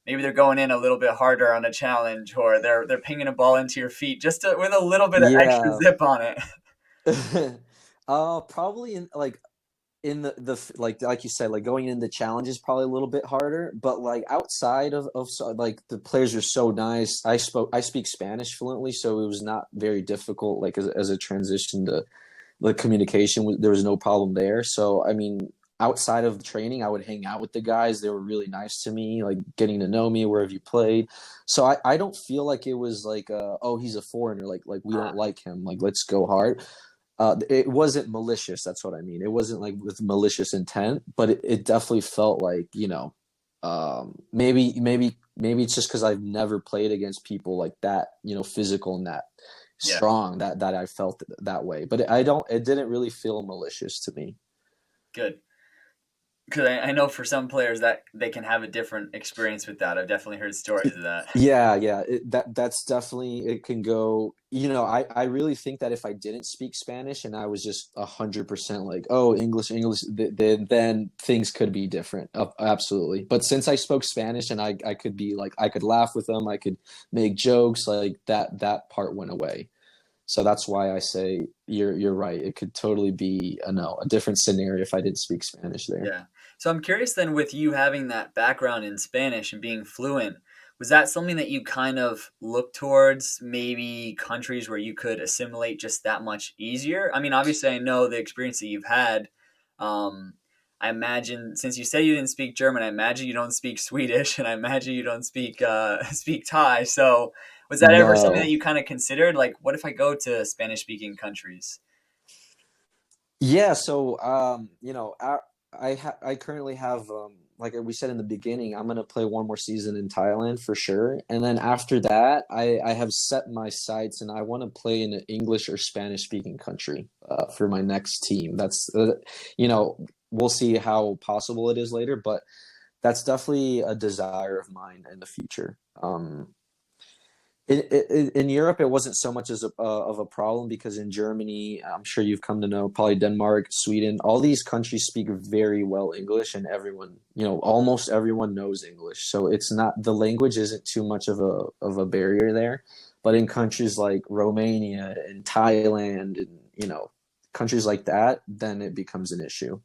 maybe they're going in a little bit harder on a challenge, or they're pinging a ball into your feet just with a little bit of extra Yeah. zip on it. Probably in like, in like you said, like going into challenges probably a little bit harder, but like outside like the players are so nice. I speak Spanish fluently, so it was not very difficult, like as a transition to the communication. There was no problem there. So I mean, outside of training, I would hang out with the guys. They were really nice to me, like getting to know me wherever you played. So I don't feel like it was like, oh, he's a foreigner, like we don't like him, like let's go hard. It wasn't malicious. That's what I mean. It wasn't like with malicious intent, but it definitely felt like, maybe it's just because I've never played against people like that, physical and that Yeah, strong, that I felt that way. But it didn't really feel malicious to me. good. Because I know for some players that they can have a different experience with that. I've definitely heard stories of that. Yeah, yeah, that's definitely, it can go. I really think that if I didn't speak Spanish and I was just 100% like, oh, English, then things could be different. Absolutely. But since I spoke Spanish, and I could be like, I could laugh with them, I could make jokes, like that part went away. So that's why I say you're right. It could totally be a different scenario if I didn't speak Spanish there. Yeah. So I'm curious then, with you having that background in Spanish and being fluent, was that something that you kind of looked towards, maybe countries where you could assimilate just that much easier? I mean, obviously, I know the experience that you've had. Um, I imagine, since you said you didn't speak German, I imagine you don't speak Swedish, and I imagine you don't speak speak Thai. So, was that ever something that No. you kind of considered? Like, what if I go to Spanish speaking countries? Yeah, so I currently have like we said in the beginning, I'm gonna play one more season in Thailand for sure, and then after that, I have set my sights and I want to play in an English or Spanish speaking country for my next team. That's you know we'll see how possible it is later, but that's definitely a desire of mine in the future. In Europe, it wasn't so much as of a problem because in Germany, I'm sure you've come to know, probably Denmark, Sweden, all these countries speak very well English, and everyone, almost everyone knows English. So it's not the language isn't too much of a barrier there. But in countries like Romania and Thailand, and countries like that, then it becomes an issue.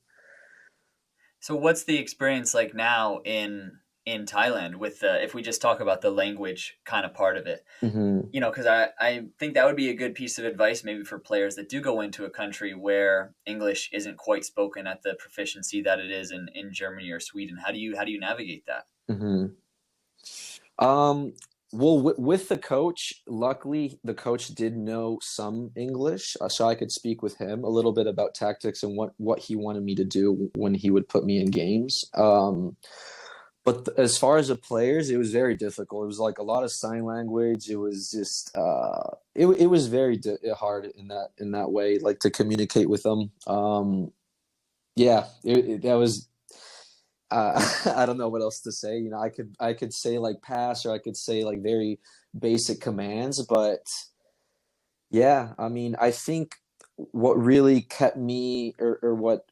So what's the experience like now in Thailand with the, if we just talk about the language kind of part of it? Hmm. Because I think that would be a good piece of advice maybe for players that do go into a country where English isn't quite spoken at the proficiency that it is in Germany or Sweden. How do you navigate that? Hmm. Um, well, with the coach, luckily the coach did know some English, so I could speak with him a little bit about tactics and what he wanted me to do when he would put me in games. But as far as the players, it was very difficult. It was like a lot of sign language. It was just it was very hard in that way, like to communicate with them. Yeah, that was I don't know what else to say. I could say like pass or I could say like very basic commands, but yeah, I mean, I think what really kept me or what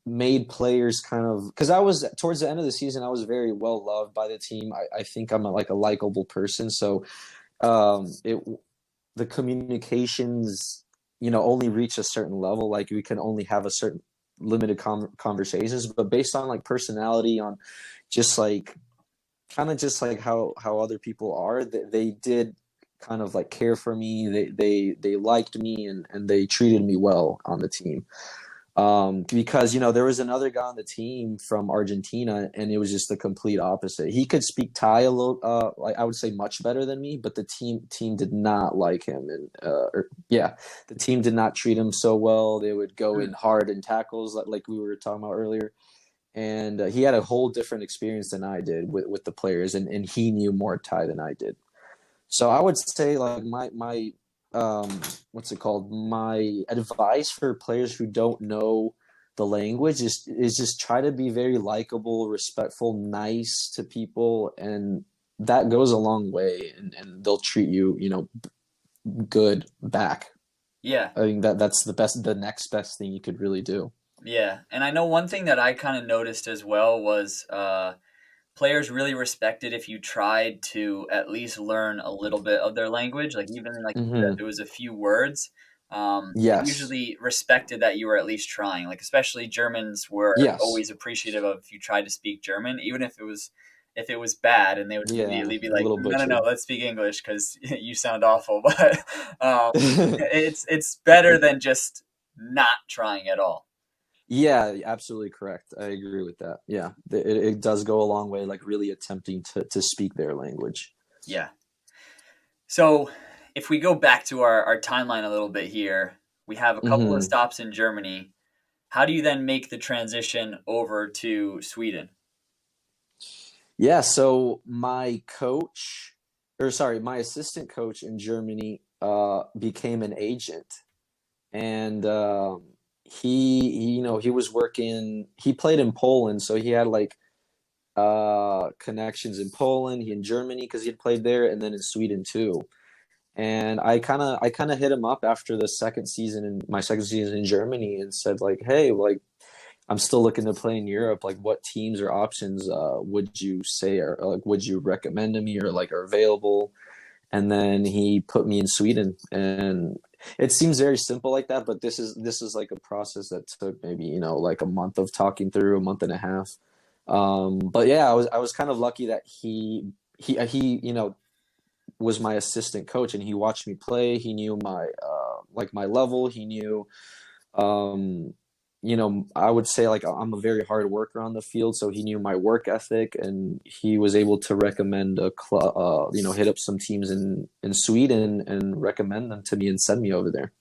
made players kind of because I was towards the end of the season, I was very well loved by the team. I think I'm like a likable person, so it the communications only reach a certain level. Like we can only have a certain limited conversations, but based on like personality, on just like kind of just like how other people are, they did kind of like care for me. They liked me and they treated me well on the team. Because there was another guy on the team from Argentina, and it was just the complete opposite. He could speak Thai a little, like I would say, much better than me, but the team did not like him, and yeah, the team did not treat him so well. They would go in Hmm. hard in tackles, like we were talking about earlier, and he had a whole different experience than I did with the players, and he knew more Thai than I did. So I would say like my what's it called? My advice for players who don't know the language is just try to be very likable, respectful, nice to people, and that goes a long way, and they'll treat you, good back. Yeah. I think that's the next best thing you could really do. Yeah. And I know one thing that I kind of noticed as well was players really respected if you tried to at least learn a little bit of their language, like even like if Hmm. it was a few words. They Yes. usually respected that you were at least trying. Like especially Germans were Yes. always appreciative of if you tried to speak German, even if it was bad, and they would Yeah. immediately be A like, little "No, no, no, butchered. let's speak English because you sound awful." But it's better than just not trying at all. Yeah, absolutely correct. I agree with that. Yeah, it does go a long way, like really attempting to speak their language. Yeah. So if we go back to our timeline a little bit here, we have a couple of Hmm. stops in Germany. How do you then make the transition over to Sweden? Yeah, so my coach, or sorry, my assistant coach in Germany became an agent, and he was working. He played in Poland, so he had like connections in Poland, he in Germany because he had played there, and then in Sweden too. And I kind of hit him up after the second season in my second season in Germany and said like, hey, like I'm still looking to play in Europe. Like, what teams or options would you say or like would you recommend to me or like are available? And then he put me in Sweden, and it seems very simple like that, but this is like a process that took maybe like a month of talking through, a month and a half. But yeah, I was kind of lucky that he was my assistant coach and he watched me play. He knew my like my level. He knew um I would say like I'm a very hard worker on the field, so he knew my work ethic, and he was able to recommend a club, hit up some teams in Sweden and recommend them to me and send me over there.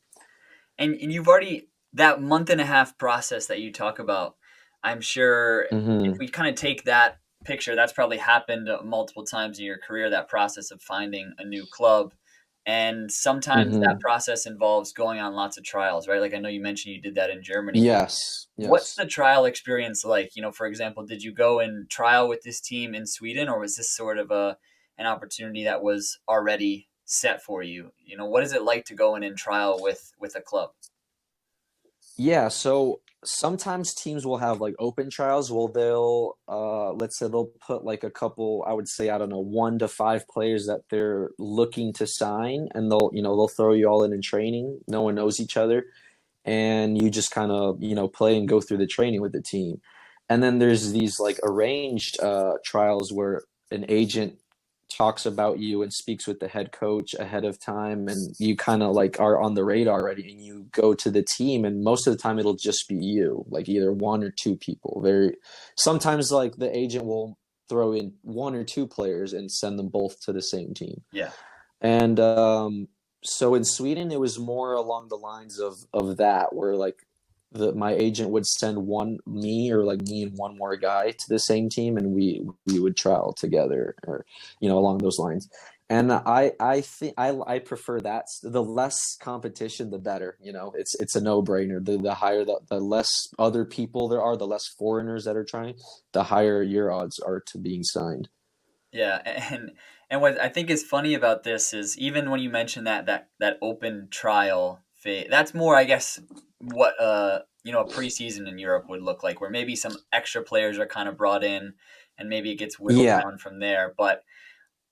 And you've already, that month and a half process that you talk about, I'm sure if Hmm. we kind of take that picture, that's probably happened multiple times in your career, that process of finding a new club. And sometimes that Hmm. process involves going on lots of trials, right? Like I know you mentioned you did that in Germany. Yes, What's yes. the trial experience like? For example, did you go and trial with this team in Sweden, or was this sort of an opportunity that was already set for you? What is it like to go in and trial with a club? Yeah, so sometimes teams will have like open trials. Well, they'll let's say they'll put like a couple, I would say, I don't know, 1 to 5 players that they're looking to sign, and they'll throw you all in training. No one knows each other, and you just kind of play and go through the training with the team. And then there's these like arranged trials where an agent talks about you and speaks with the head coach ahead of time, and you kind of like are on the radar already, and you go to the team, and most of the time it'll just be you, like either 1 or 2 people. Very sometimes like the agent will throw in 1 or 2 players and send them both to the same team. Yeah. And so in Sweden, it was more along the lines of that, where like my agent would send me or like me and one more guy to the same team, and we would trial together, or along those lines. And I think I prefer that. The less competition, the better. It's a no brainer. The higher the less other people there are, the less foreigners that are trying, the higher your odds are to being signed. Yeah, and what I think is funny about this is even when you mention that open trial phase, that's more, I guess, what a preseason in Europe would look like, where maybe some extra players are kind of brought in, and maybe it gets whittled Yeah. down from there. But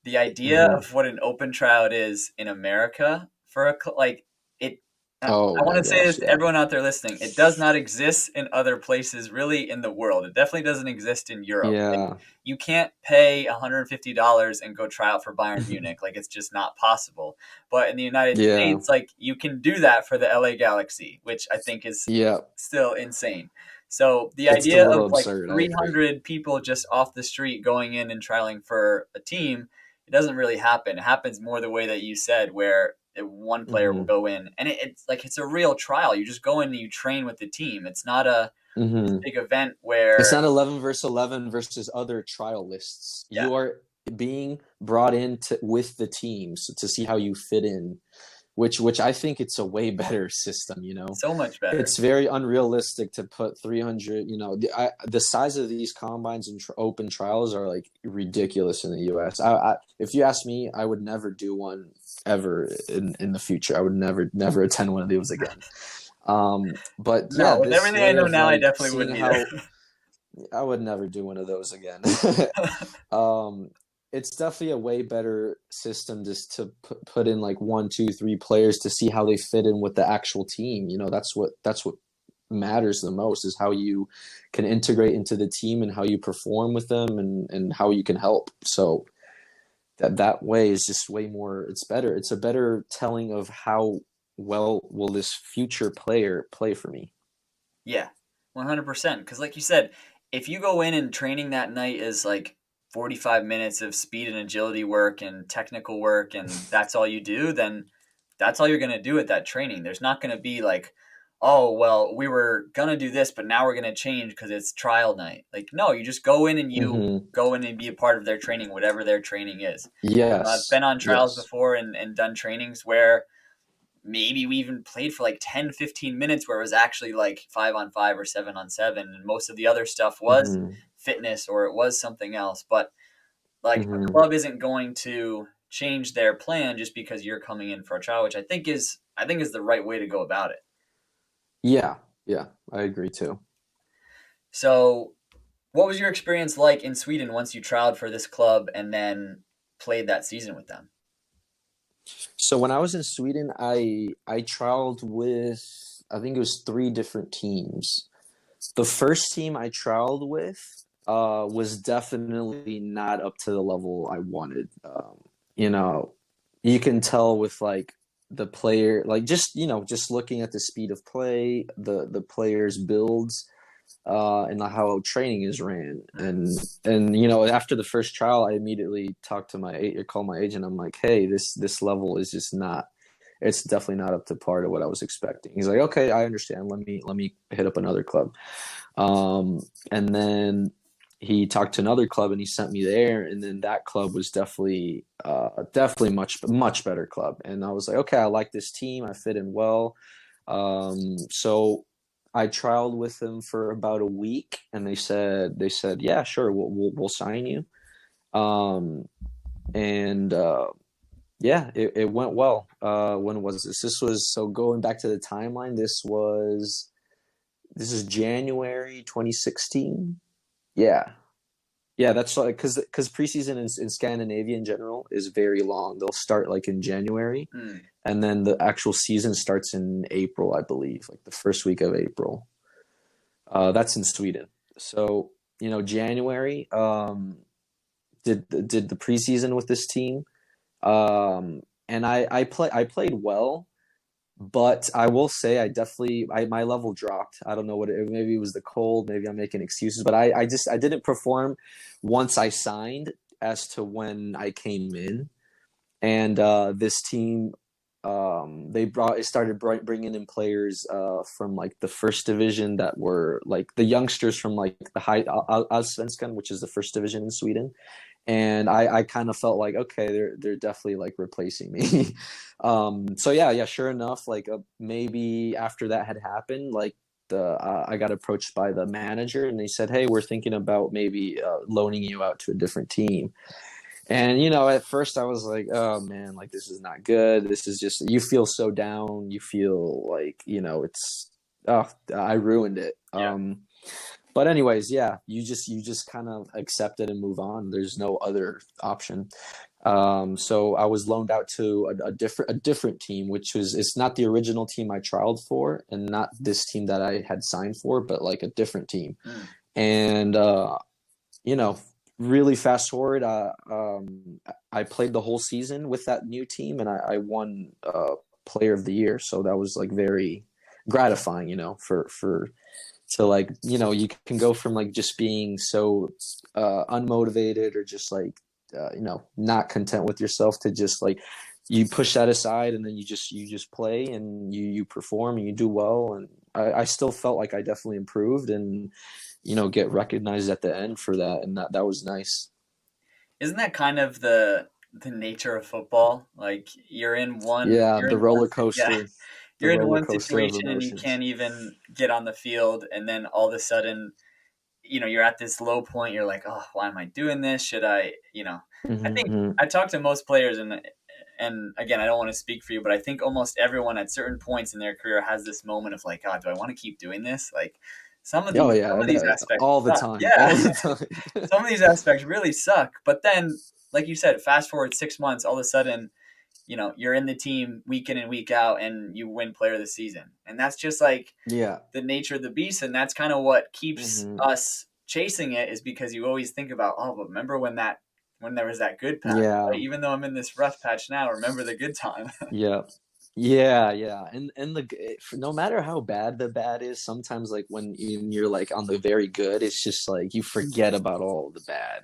the idea Hmm. of what an open tryout is in America for like it. Oh I want my to say this gosh, to yeah. everyone out there listening. It does not exist in other places really in the world. It definitely doesn't exist in Europe. Like Yeah. you can't pay $150 and go try out for Bayern Munich. Like it's just not possible. But in the United Yeah. States, like you can do that for the LA Galaxy, which I think is Yeah. still insane. So the It's a idea little of like absurd, I agree. 300 people just off the street going in and trialing for a team, it doesn't really happen. It happens more the way that you said, where one player will Hmm. go in, and it's like it's a real trial. You just go in and you train with the team. It's not this Hmm. big event It's where, not 11 versus 11 versus other trial lists. yeah, You are being brought in with the teams to see how you fit in, which I think it's a way better system. so much better. It's very unrealistic to put 300, the size of these combines and open trials are like ridiculous in the US. If you ask me, I would never do one ever in the future. I would never attend one of those again. But yeah, No, with this everything I way know of now, I like definitely seeing wouldn't either. how I would never do one of those again. um, it's definitely a way better system just to put in like 1, 2, 3 players to see how they fit in with the actual team. That's what matters the most, is how you can integrate into the team and how you perform with them, and how you can help. So that way is just way more. It's better. It's a better telling of how well will this future player play for me. Yeah, 100%. Because, like you said, if you go in and training that night is like 45 minutes of speed and agility work and technical work, and that's all you do, then that's all you're going to do at that training. There's not going to be like, oh, well, we were going to do this, but now we're going to change because it's trial night. Like, no, you just go in and you Hmm. go in and be a part of their training, whatever their training is. I've Yes. been on trials Yes. before and done trainings where maybe we even played for like 10, 15 minutes where it was actually like 5-on-5 or 7-on-7, and most of the other stuff was Hmm. fitness or it was something else. But like a Hmm. club isn't going to change their plan just because you're coming in for a trial, which I think is the right way to go about it. Yeah, yeah, I agree too. So what was your experience like in Sweden once you trialed for this club and then played that season with them? So when I was in Sweden, I trialed with, I think it was 3 different teams. The first team I trialed with was definitely not up to the level I wanted. You know, you can tell with like the player, like just just looking at the speed of play, the players' builds, and how training is ran. And after the first trial, I immediately talked to called my agent. I'm like, hey, this level is just not. It's definitely not up to par to what I was expecting. He's like, okay, I understand. Let me hit up another club. And then he talked to another club and he sent me there. And then that club was definitely much better club. And I was like, okay, I like this team. I fit in well. So I trialed with them for about a week, and they said, yeah, sure, we'll sign you. Um, and yeah, it went well. When was this? This was so going back to the timeline. This is January 2016. Yeah, yeah, that's like because preseason in Scandinavia in general is very long. They'll start like in January, Mm. and then the actual season starts in April, I believe, like the first week of April. That's in Sweden. So January did the preseason with this team, and I played well, but I will say my level dropped. I don't know maybe it was the cold, maybe I'm making excuses, but I didn't perform once I signed as to when I came in. And this team, they started bringing in players from like the first division that were like the youngsters from like the high Allsvenskan, which is the first division in Sweden. And I kind of felt like, okay, they're definitely like replacing me. So yeah, sure enough, like maybe after that had happened, like I got approached by the manager and they said, hey, we're thinking about maybe loaning you out to a different team. And at first I was like, oh man, like this is not good. This is just you feel so down. You feel like, it's I ruined it. Yeah. But anyways, yeah, you just kind of accept it and move on. There's no other option. So I was loaned out to a different team, which was it's not the original team I trialed for, and not this team that I had signed for, but like a different team. Mm. And you know, really fast forward, I played the whole season with that new team, and I won Player of the Year. So that was like very gratifying, for to like you can go from like just being so unmotivated or just like not content with yourself to just like you push that aside and then you just play and you perform and you do well. And I still felt like I definitely improved and get recognized at the end for that, and that was nice. Isn't that kind of the nature of football? Like Yeah, you're in one yeah, the you're in roller one coaster of situation and you emotions. can't even get on the field, and then all of a sudden, you're at this low point. You're like, oh, why am I doing this? Should I, I think Hmm. I talk to most players, and again, I don't want to speak for you, but I think almost everyone at certain points in their career has this moment of like, God, do I want to keep doing this? Like Oh some yeah, of these aspects all the suck. time, Yeah. all the time. Some of these aspects really suck. But then, like you said, fast forward 6 months, all of a sudden, you're in the team week in and week out and you win player of the season. And that's just like Yeah. the nature of the beast. And that's kind of what keeps Hmm. us chasing it, is because you always think about, oh, but remember when there was that good patch, Yeah. right? Even though I'm in this rough patch now, remember the good time. Yeah. Yeah, yeah, and no matter how bad the bad is, sometimes like when you're like on the very good, it's just like you forget about all the bad,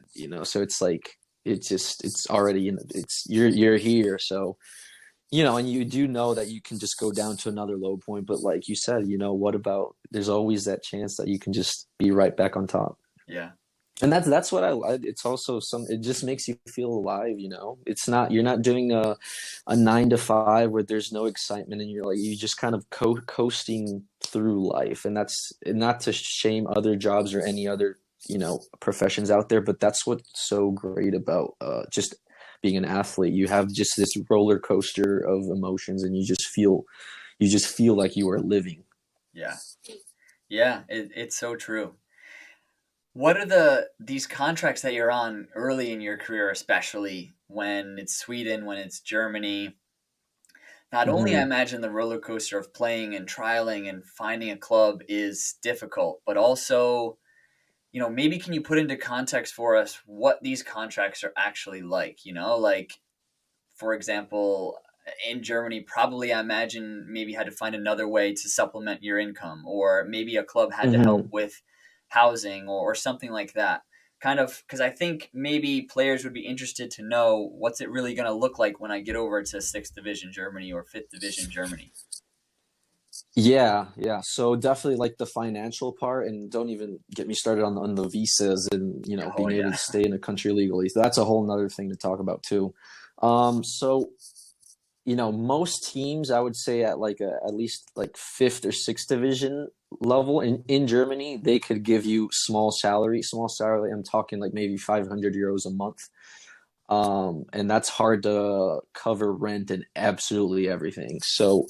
So it's like it's already it's you're here, so and you do know that you can just go down to another low point, but like you said, what about there's always that chance that you can just be right back on top. Yeah. And that's what it's also it just makes you feel alive, it's not you're not doing a 9 to 5 where there's no excitement and you just kind of coasting through life. And that's not to shame other jobs or any other professions out there, but that's what's so great about just being an athlete. You have just this roller coaster of emotions and you just feel like you are living. Yeah. Yeah. It's so true. What are these contracts that you're on early in your career, especially when it's Sweden, when it's Germany? Not only I Hmm. imagine the roller coaster of playing and trialing and finding a club is difficult, but also, maybe can you put into context for us what these contracts are actually like? Like, for example, in Germany probably, I imagine, maybe had to find another way to supplement your income, or maybe a club had to help Hmm. with housing or something like that. Kind of because I think maybe players would be interested to know what's it really going to look like when I get over to sixth division Germany or fifth division Germany. Yeah, yeah. So definitely like the financial part, and don't even get me started on the visas and Oh being able yeah. to stay in a country legally. So that's a whole nother thing to talk about too. So most teams I would say at like at least like fifth or sixth division level in Germany, they could give you small salary. Small salary, I'm talking like maybe 500 euros a month. And that's hard to cover rent and absolutely everything. So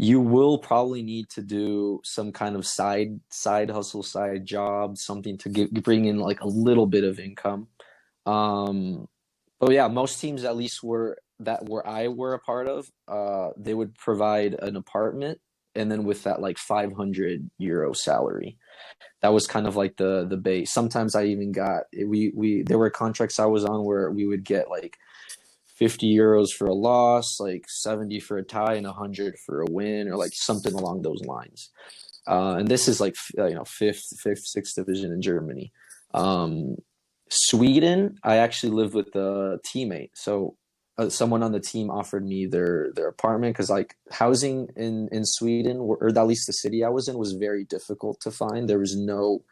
you will probably need to do some kind of side hustle, side job, something to bring in like a little bit of income. Um, but yeah, most teams at least where I were a part of, they would provide an apartment, and then with that like 500 euro salary. That was kind of like the base. Sometimes I even got we there were contracts I was on where we would get like 50 euros for a loss, like 70 for a tie, and 100 for a win, or like something along those lines. And this is like fifth, sixth division in Germany. Um, Sweden, I actually lived with a teammate, so someone on the team offered me their apartment because like housing in Sweden, or at least the city I was in, was very difficult to find. There was no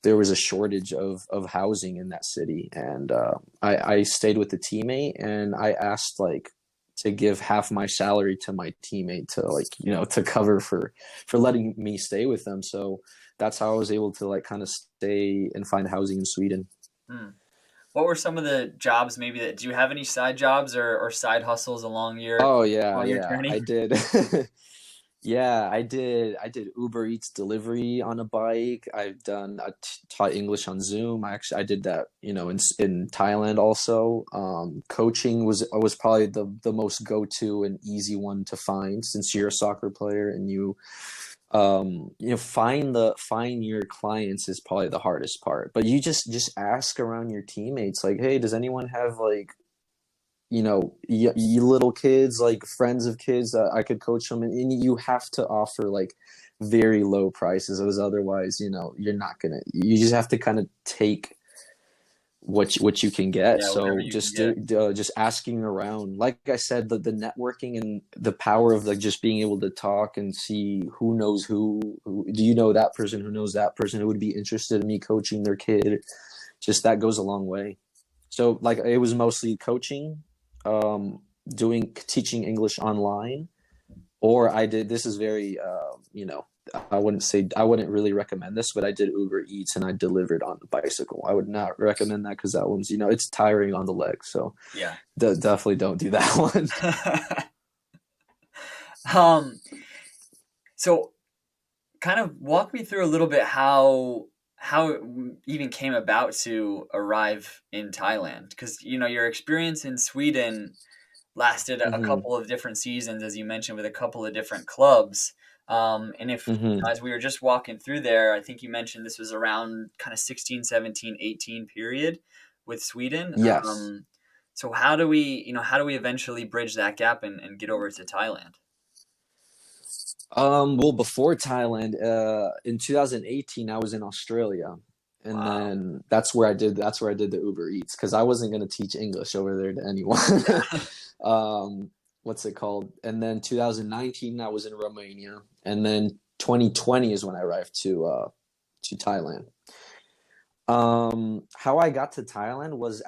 there was a shortage of housing in that city, and I stayed with the teammate, and I asked like to give half my salary to my teammate to like to cover for letting me stay with them. So that's how I was able to like kind of stay and find housing in Sweden. Hmm. What were some of the jobs maybe that do you have any side jobs or side hustles Oh yeah, along your yeah, I journey? did. Yeah, I did Uber Eats delivery on a bike. I taught English on Zoom. I did that, in Thailand also. Coaching was probably the most go-to and easy one to find since you're a soccer player, and find your clients is probably the hardest part. But you just ask around your teammates like, "Hey, does anyone have like you little kids, like friends of kids that I could coach them, and you have to offer like very low prices, as otherwise, you're not gonna. You just have to kind of take what you can get. Yeah, whatever So you can just get. just asking around, like I said, the networking and the power of like just being able to talk and see who knows who do you know that person who knows that person who would be interested in me coaching their kid. Just that goes a long way. So like it was mostly coaching, doing teaching English online, or I did. This is very, I wouldn't really recommend this, but I did Uber Eats and I delivered on the bicycle. I would not recommend that because that one's it's tiring on the legs. So Yeah. definitely don't do that one. um, so kind of walk me through a little bit how it even came about to arrive in Thailand, because your experience in Sweden lasted a Hmm. couple of different seasons, as you mentioned, with a couple of different clubs. And if Hmm. as we were just walking through there, I think you mentioned this was around kind of 16, 17, 18 period with Sweden. Yes. So how do we eventually bridge that gap and get over to Thailand? Well, before Thailand, in 2018, I was in Australia, and Wow. then that's where I did the Uber Eats because I wasn't gonna teach English over there to anyone. Yeah. What's it called? And then 2019, I was in Romania, and then 2020 is when I arrived to Thailand. How I got to Thailand was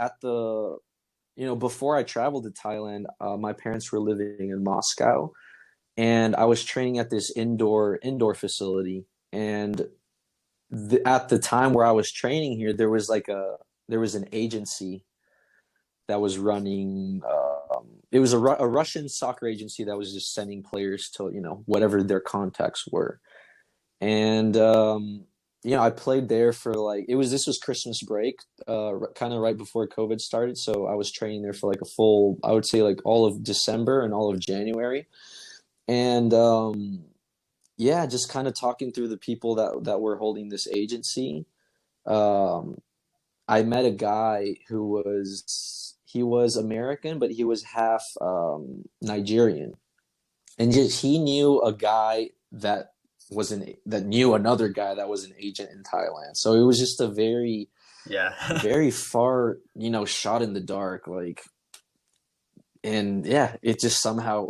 before I traveled to Thailand, my parents were living in Moscow, and I was training at this indoor facility. And at the time where I was training here, there was an agency that was running. It was a Russian soccer agency that was just sending players to whatever their contacts were, and I played there for like this was Christmas break, kind of right before COVID started. So I was training there for like a full, I would say like all of December and all of January, and yeah, just kind of talking through the people that were holding this agency. Um, I met a guy He was American, but he was half Nigerian, and just he knew a guy that knew another guy that was an agent in Thailand. So it was just a very Yeah. very far, shot in the dark, like, and yeah, it just somehow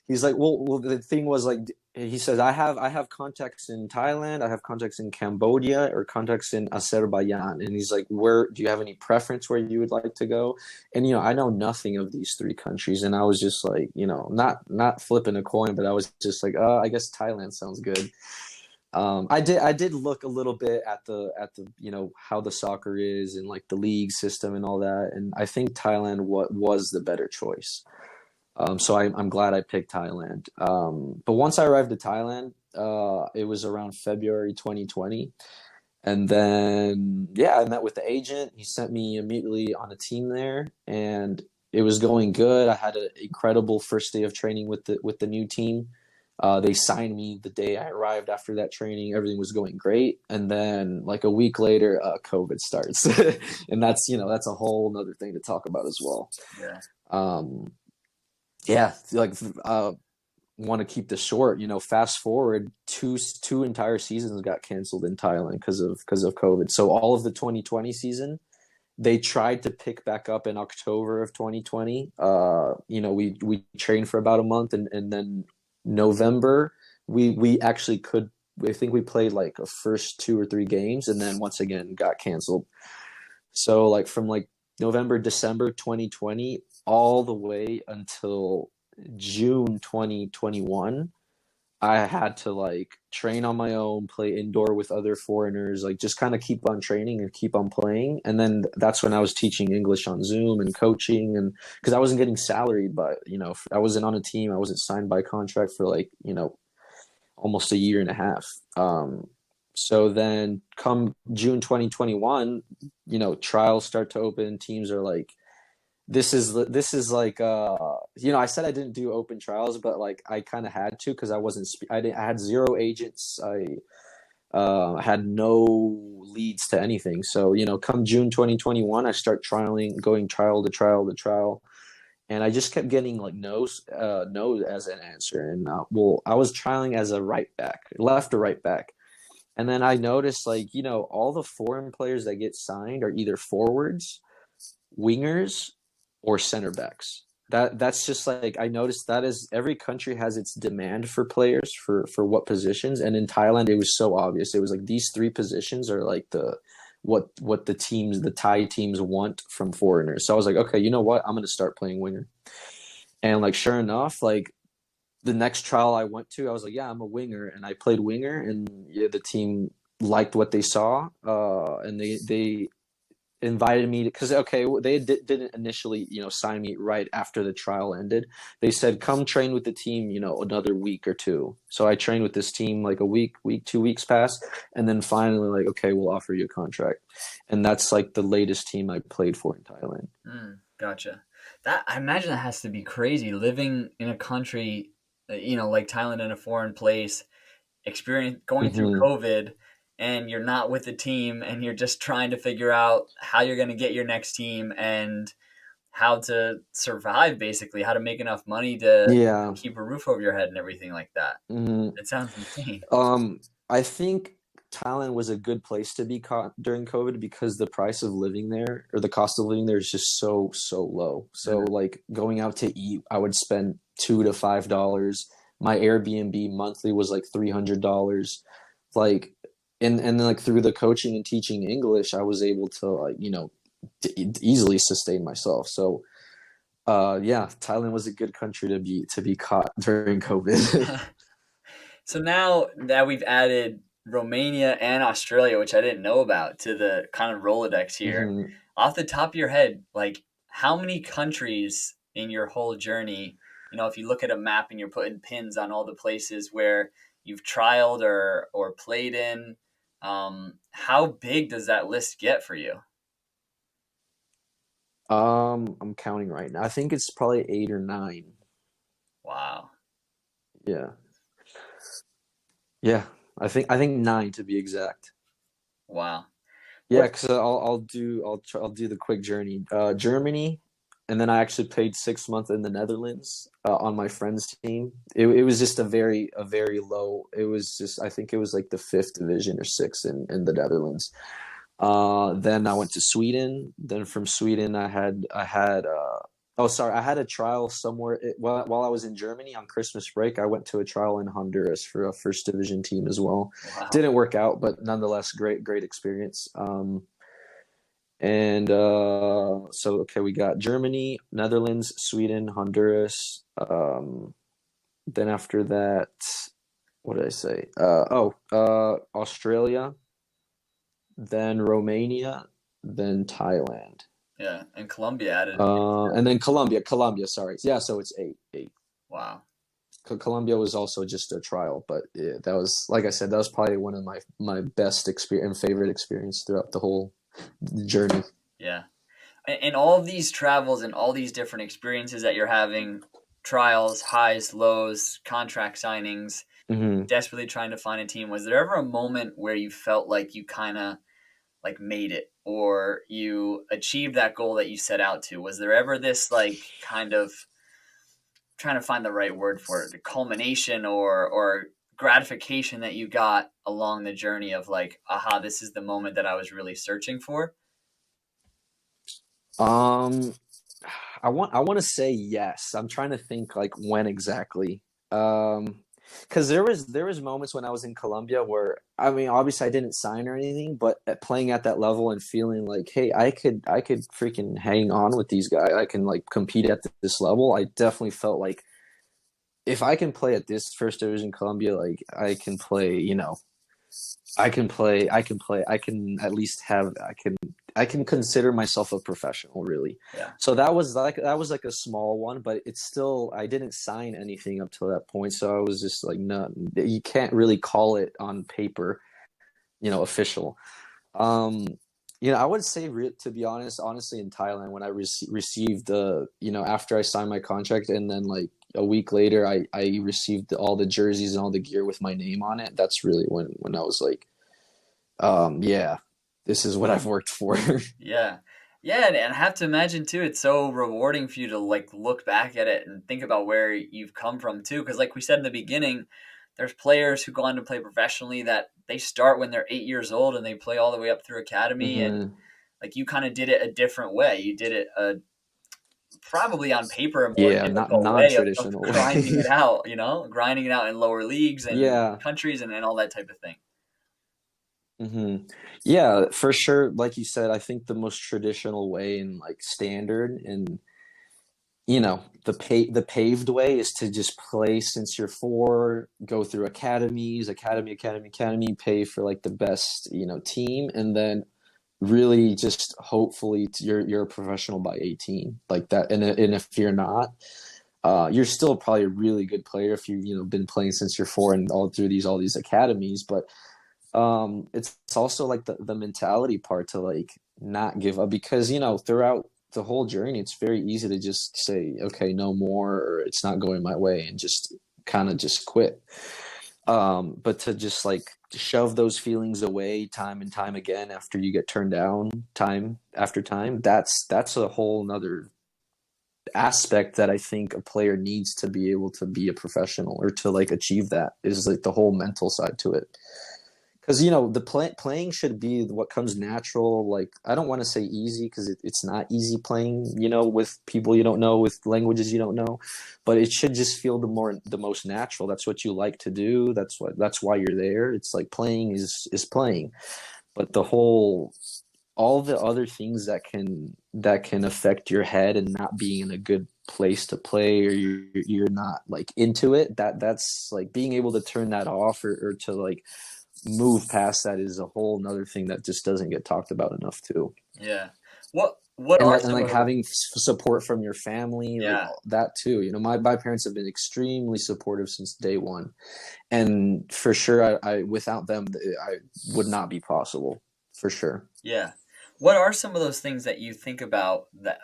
he's like, well, the thing was like, he says, I have contacts in Thailand, I have contacts in Cambodia, or contacts in Azerbaijan, and he's like, where do you have any preference where you would like to go? And I know nothing of these three countries, and I was just like, not flipping a coin, but I was just like, I guess Thailand sounds good. I did look a little bit at the how the soccer is and like the league system and all that, and I think Thailand was the better choice. So I'm glad I picked Thailand. But once I arrived at Thailand, it was around February 2020, and then yeah, I met with the agent. He sent me immediately on a team there, and it was going good. I had an incredible first day of training with the new team. They signed me the day I arrived after that training. Everything was going great. And then like a week later, COVID starts. And that's a whole nother thing to talk about as well. Yeah. Yeah, like want to keep this short, fast forward two entire seasons got canceled in Thailand because of COVID. So all of the 2020 season, they tried to pick back up in October of 2020. We trained for about a month, and then November, we actually could. I think we played like a first 2 or 3 games, and then once again got canceled. So like from like November, December 2020, all the way until June 2021, I had to like train on my own, play indoor with other foreigners, like just kind of keep on training and keep on playing. And then that's when I was teaching English on Zoom and coaching, and because I wasn't getting salaried, but I wasn't on a team, I wasn't signed by contract for like almost a year and a half. So then come June 2021, trials start to open. Teams are like, this is like I said I didn't do open trials, but like I kind of had to, because I had zero agents. I had no leads to anything. So come June 2021, I start going trial to trial to trial, and I just kept getting like no as an answer. And I was trialing as a right back, left or right back, and then I noticed like all the foreign players that get signed are either forwards, wingers, or center backs. That's just like, I noticed that is, every country has its demand for players for what positions, and in Thailand it was so obvious. It was like these three positions are like what the Thai teams want from foreigners. So I was like, okay, you know what? I'm gonna start playing winger. And like sure enough, like the next trial I went to, I was like, yeah, I'm a winger, and I played winger, and yeah, the team liked what they saw, and they invited me to, because okay, they didn't initially sign me right after the trial ended. They said, come train with the team another week or two. So I trained with this team like a week, 2 weeks passed, and then finally like, okay, we'll offer you a contract. And that's like the latest team I played for in Thailand. Gotcha. That, I imagine that has to be crazy, living in a country, like Thailand, in a foreign place, experience going through Hmm. COVID, and you're not with the team, and you're just trying to figure out how you're going to get your next team and how to survive, basically, how to make enough money to Yeah. keep a roof over your head and everything like that. Hmm. It sounds insane. I think Thailand was a good place to be caught during COVID, because the price of living there, or the cost of living there, is just so low. So Mhm. like going out to eat, I would spend $2 to $5. My Airbnb monthly was like $300. Like, and then like through the coaching and teaching English, I was able to like easily sustain myself. So yeah, Thailand was a good country to be caught during COVID. So now that we've added Romania and Australia, which I didn't know about, to the kind of Rolodex here, Hmm. off the top of your head, like how many countries in your whole journey, if you look at a map and you're putting pins on all the places where you've trialed or played in, how big does that list get for you? I'm counting right now. I think it's probably 8 or 9. Wow. Yeah. Yeah. I think 9 to be exact. Wow. Yeah, What? because I'll do the quick journey. Germany, and then I actually played 6 months in the Netherlands on my friend's team. It was just a very low. It was just I think it was like the fifth division or sixth in the Netherlands. Then I went to Sweden. Then from Sweden, I had a trial somewhere while I was in Germany on Christmas break. I went to a trial in Honduras for a first division team as well. Wow. Didn't work out, but nonetheless, great experience. And so okay, we got Germany, Netherlands, Sweden, Honduras. Then after that, what did I say? Australia, then Romania, then Thailand. Yeah. And Colombia added. And then Colombia, sorry. Yeah, so it's eight. Wow. Colombia was also just a trial, but yeah, that was, like I said, that was probably one of my best experience and favorite experience throughout the whole journey. Yeah. And all of these travels and all these different experiences that you're having, trials, highs, lows, contract signings, Hmm. desperately trying to find a team, was there ever a moment where you felt like you kind of like made it or you achieved that goal that you set out to? Was there ever this like kind of trying to find the right word for it, the culmination or gratification that you got along the journey of like, aha, this is the moment that I was really searching for? Um, I want to say yes. I'm trying to think like when exactly. Because there was moments when I was in Colombia where I mean, obviously I didn't sign or anything, but playing at that level and feeling like, hey, I could freaking hang on with these guys. I can like compete at this level. I definitely felt like if I can play at this first division Colombia, like I can play, I can at least have, I can consider myself a professional, really. Yeah. So that was like a small one, but it's still, I didn't sign anything up till that point. So I was just like, no, you can't really call it on paper, official. Um, I would say, to be honest, honestly, in Thailand, when I received after I signed my contract, and then like a week later, I received all the jerseys and all the gear with my name on it. That's really when I was like, yeah, this is what I've worked for. Yeah. Yeah, and I have to imagine too, it's so rewarding for you to like look back at it and think about where you've come from too. Because like we said in the beginning, there's players who go on to play professionally that they start when they're 8 years old and they play all the way up through academy. And Hmm. like you kind of did it a different way. You did it probably on paper a more Yeah, not difficult way of non-traditional grinding way. it out, grinding it out in lower leagues and Yeah. countries and all that type of thing. Hmm. Yeah, for sure. Like you said, I think the most traditional way and like standard and the paved way is to just play since you're four, go through academies, academy, pay for like the best, team, and then really just hopefully you're a professional by 18 like that. And if you're not, you're still probably a really good player if you've been playing since you're four and all these academies. But it's also like the mentality part to like not give up, because throughout the whole journey it's very easy to just say, okay, no more, or it's not going my way, and just kind of just quit. But to just like shove those feelings away time and time again after you get turned down time after time, that's a whole nother aspect that I think a player needs to be able to be a professional, or to like achieve that, is like the whole mental side to it. Because the playing should be what comes natural. Like, I don't want to say easy, because it's not easy playing, with people you don't know, with languages you don't know, but it should just feel the most natural. That's what you like to do. That's why you're there. It's like playing is playing, but all the other things that can affect your head and not being in a good place to play, or you're not like into it, that's like being able to turn that off, or to like move past that, is a whole nother thing that just doesn't get talked about enough too. Yeah. What And are like some of those? having support from your family, like Yeah. that too. My parents have been extremely supportive since day one, and for sure, I without them, I would not be possible, for sure. Yeah. What are some of those things that you think about that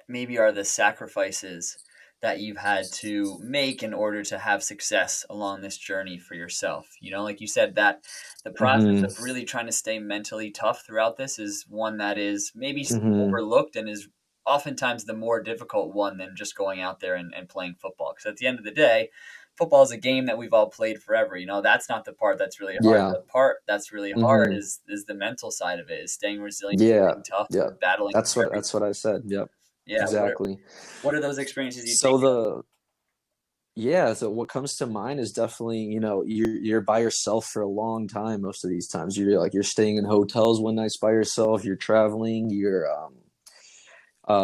maybe are the sacrifices that you've had to make in order to have success along this journey for yourself? Like you said, that the process Hmm. of really trying to stay mentally tough throughout this is one that is maybe Hmm. overlooked and is oftentimes the more difficult one than just going out there and playing football. Because at the end of the day, football is a game that we've all played forever. That's not the part that's really hard. Yeah. The part that's really hard Hmm. is the mental side of it, is staying resilient, Yeah. staying tough, Yeah. and battling through That's everything. what I said. Yep. Yeah. Exactly. What are those experiences you So take? the Yeah, so what comes to mind is definitely, you're by yourself for a long time most of these times. You're staying in hotels one night by yourself, you're traveling, you're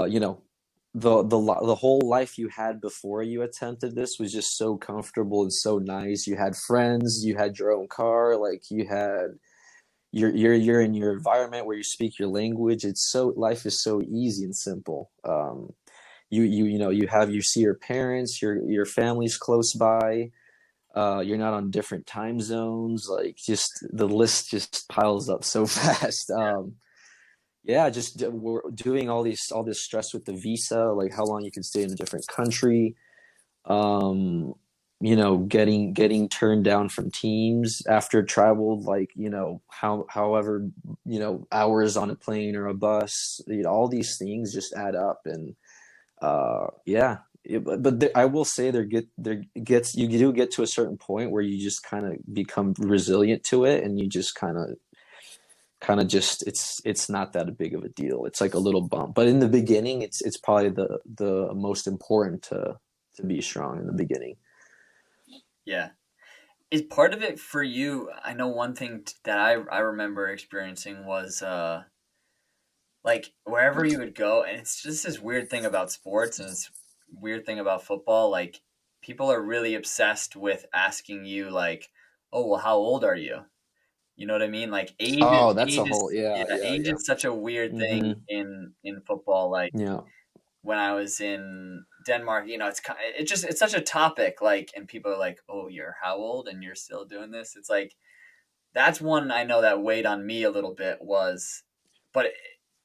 you know, the whole life you had before you attempted this was just so comfortable and so nice. You had friends, you had your own car, like you had you're in your environment where you speak your language. It's so Life is so easy and simple. You see your parents, your family's close by. You're not on different time zones. Like, just the list just piles up so fast. Yeah, we're doing all this stress with the visa, like how long you can stay in a different country. um getting turned down from teams after traveled, like, however, hours on a plane or a bus. All these things just add up. And yeah, I will say, there gets you do get to a certain point where you just kind of become resilient to it, and you just just, it's not that big of a deal. It's like a little bump, but in the beginning, it's probably the most important to be strong in the beginning. Yeah. Is part of it for you? I know one thing that I remember experiencing was like wherever you would go, and it's just this weird thing about sports and this weird thing about football. Like people are really obsessed with asking you like, "Oh, well, how old are you?" You know what I mean? Like Oh, that's a age whole, is yeah, yeah, yeah, age yeah. is such a weird thing Mm-hmm. in football. Like Yeah. when I was in Denmark, it's such a topic. Like, and people are like, "Oh, you're how old and you're still doing this?" It's like that's one I know that weighed on me a little bit was, but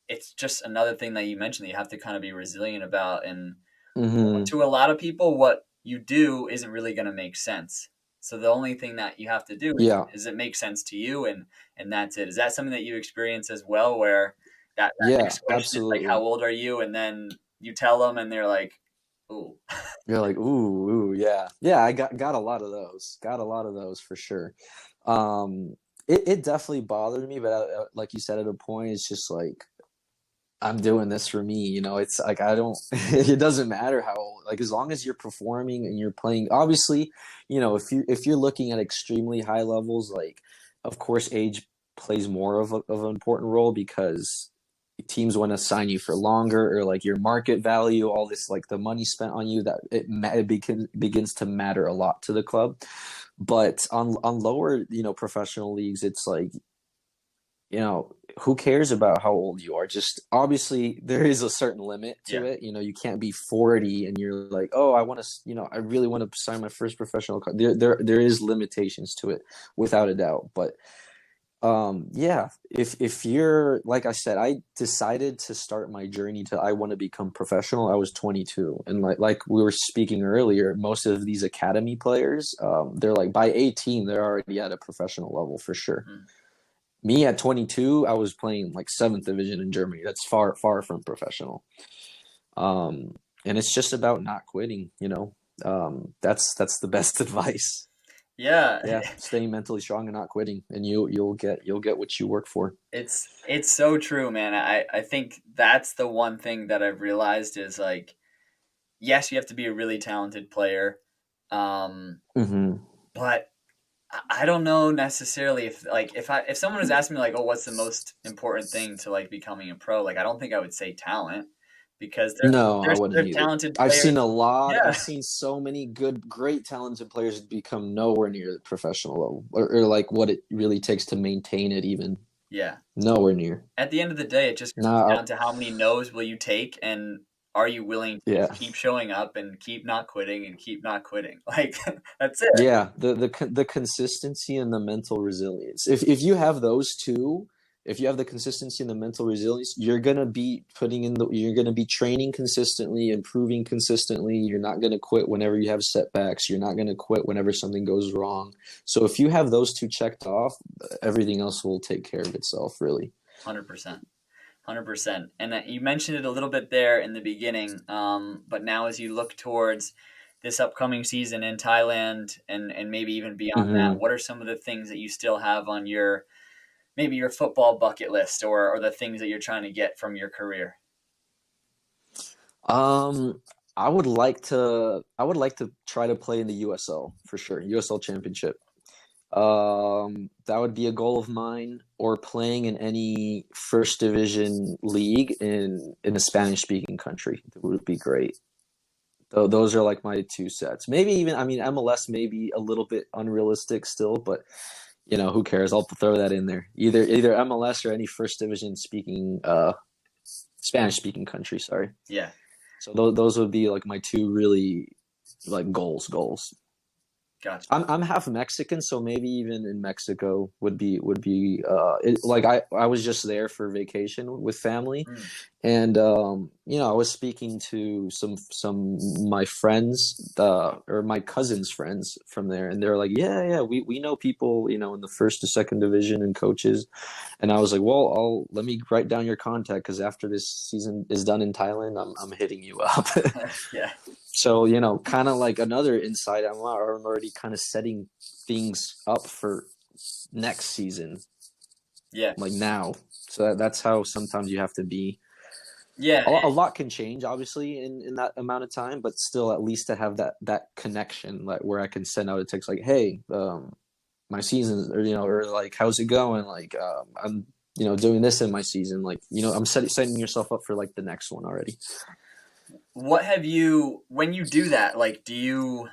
it's just another thing that you mentioned that you have to kind of be resilient about. And Mm-hmm. to a lot of people, what you do isn't really going to make sense. So the only thing that you have to do Yeah. is it makes sense to you, and that's it. Is that something that you experience as well, where that Yeah, next question is like, "How absolutely. old are you?" And then you tell them, and they're like, "Ooh, You're like, ooh, yeah. Yeah, I got a lot of those. Got a lot of those for sure. Um, it definitely bothered me, but like you said, at a point, it's just like, I'm doing this for me. It's like, I don't. It doesn't matter how old. Like, as long as you're performing and you're playing. Obviously, if you're looking at extremely high levels, like, of course, age plays more of an important role, because teams want to sign you for longer, or like your market value, all this, like the money spent on you, that begins to matter a lot to the club. But on lower, professional leagues, it's like, who cares about how old you are? Just, obviously, there is a certain limit to yeah, it. You can't be 40 and you're like, oh, I really want to sign my first professional card. There is limitations to it, without a doubt. But yeah, if you're, like I said, I decided to start my journey to, I want to become professional. I was 22, and like we were speaking earlier, most of these academy players, they're like, by 18, they're already at a professional level for sure. mm, Me at 22, I was playing like seventh division in Germany. That's far from professional. Um, and it's just about not quitting. That's the best advice. yeah." Yeah, staying mentally strong and not quitting, and you'll get what you work for. It's so true, man. I think that's the one thing that I've realized is like, yes, you have to be a really talented player, um, Hmm. but I don't know necessarily if someone was asking me like, "Oh, what's the most important thing to like becoming a pro?" Like, I don't think I would say talent because No, I wouldn't there's either. talented players. I've Yeah, seen so many great, talented players become nowhere near the professional level, or like what it really takes to maintain it, even yeah. nowhere near. At the end of the day, it just comes Nah, down to how many no's will you take, and are you willing to yeah. just keep showing up and keep not quitting and keep not quitting? Like that's it. Yeah, the consistency and the mental resilience. If you have those two, if you have the consistency and the mental resilience, you're gonna be training consistently, improving consistently. You're not gonna quit whenever you have setbacks. You're not gonna quit whenever something goes wrong. So if you have those two checked off, everything else will take care of itself, really. 100%. 100%. And you mentioned it a little bit there in the beginning, but now as you look towards this upcoming season in Thailand and maybe even beyond that, Hmm. what are some of the things that you still have on your maybe your football bucket list or the things that you're trying to get from your career? Um, I would like to try to play in the USL for sure, USL Championship. That would be a goal of mine, or playing in any first division league in a Spanish speaking country. That would be great. Though those are like my two sets. Maybe even, I mean, MLS may be a little bit unrealistic still, but who cares? I'll throw that in there. Either MLS or any first division speaking Spanish speaking country, sorry. Yeah. So those would be like my two really like goals. Gotcha. I'm half Mexican, so maybe even in Mexico would be like I was just there for vacation with family, Mm. and I was speaking to some my friends or my cousins' friends from there, and they're like, yeah, we know people in the first to second division and coaches, and I was like, well, I'll let me write down your contact because after this season is done in Thailand, I'm hitting you up. Yeah. So, kind of like another insight, I'm already kind of setting things up for next season, Yeah. like now. So that's how sometimes you have to be. Yeah. A lot can change, obviously, in that amount of time, but still, at least to have that connection, like where I can send out a text like, "Hey, my season," or like, "How's it going?" Like, I'm doing this in my season. Like, I'm setting yourself up for like the next one already. What have you, when you do that, like, do you,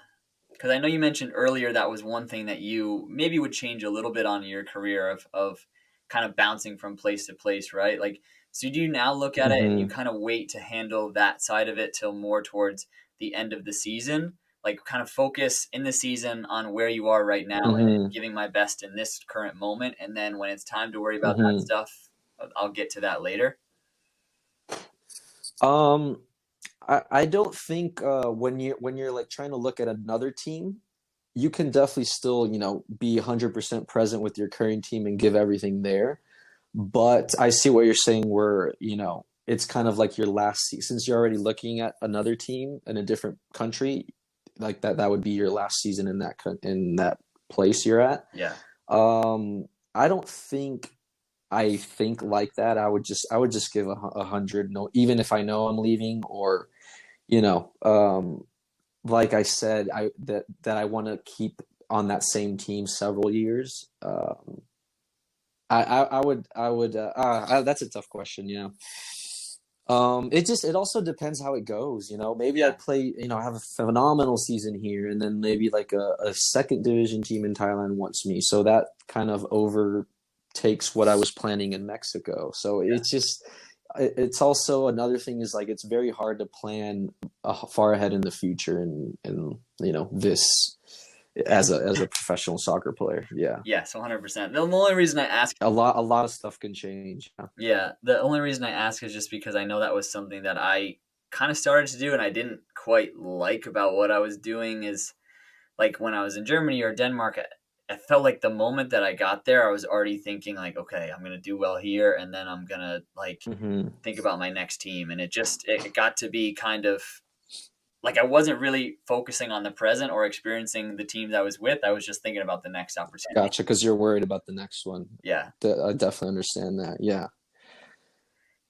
because I know you mentioned earlier that was one thing that you maybe would change a little bit on your career of kind of bouncing from place to place, right? Like, so do you now look at it and you Hmm. kind of wait to handle that side of it till more towards the end of the season? Like, kind of focus in the season on where you are right now and Hmm. giving my best in this current moment. And then when it's time to worry about that Hmm. stuff, I'll get to that later. Um, I don't think when you're like trying to look at another team, you can definitely still be 100% present with your current team and give everything there. But I see what you're saying, where it's kind of like your last season, since you're already looking at another team in a different country, like that would be your last season in that place you're at. Yeah. I don't think I think like that. I would just give 100, no, even if I know I'm leaving, or you know, um, like I said, that I want to keep on that same team several years. I would. That's a tough question. It also depends how it goes. Maybe I Yeah. play. Have a phenomenal season here, and then maybe like a second division team in Thailand wants me, so that kind of overtakes what I was planning in Mexico. So it's also another thing is like it's very hard to plan far ahead in the future, and this as a professional soccer player. Yeah, Yes, 100%. The only reason I ask, a lot of stuff can change. yeah, the only reason I ask is just because I know that was something that I kind of started to do and I didn't quite like about what I was doing is like when I was in Germany or Denmark, I felt like the moment that I got there, I was already thinking like, okay, I'm gonna do well here, and then I'm gonna like Hmm. think about my next team, and it got to be kind of like I wasn't really focusing on the present or experiencing the teams I was with. I was just thinking about the next opportunity. Gotcha, because you're worried about the next one. Yeah, I definitely understand that. Yeah.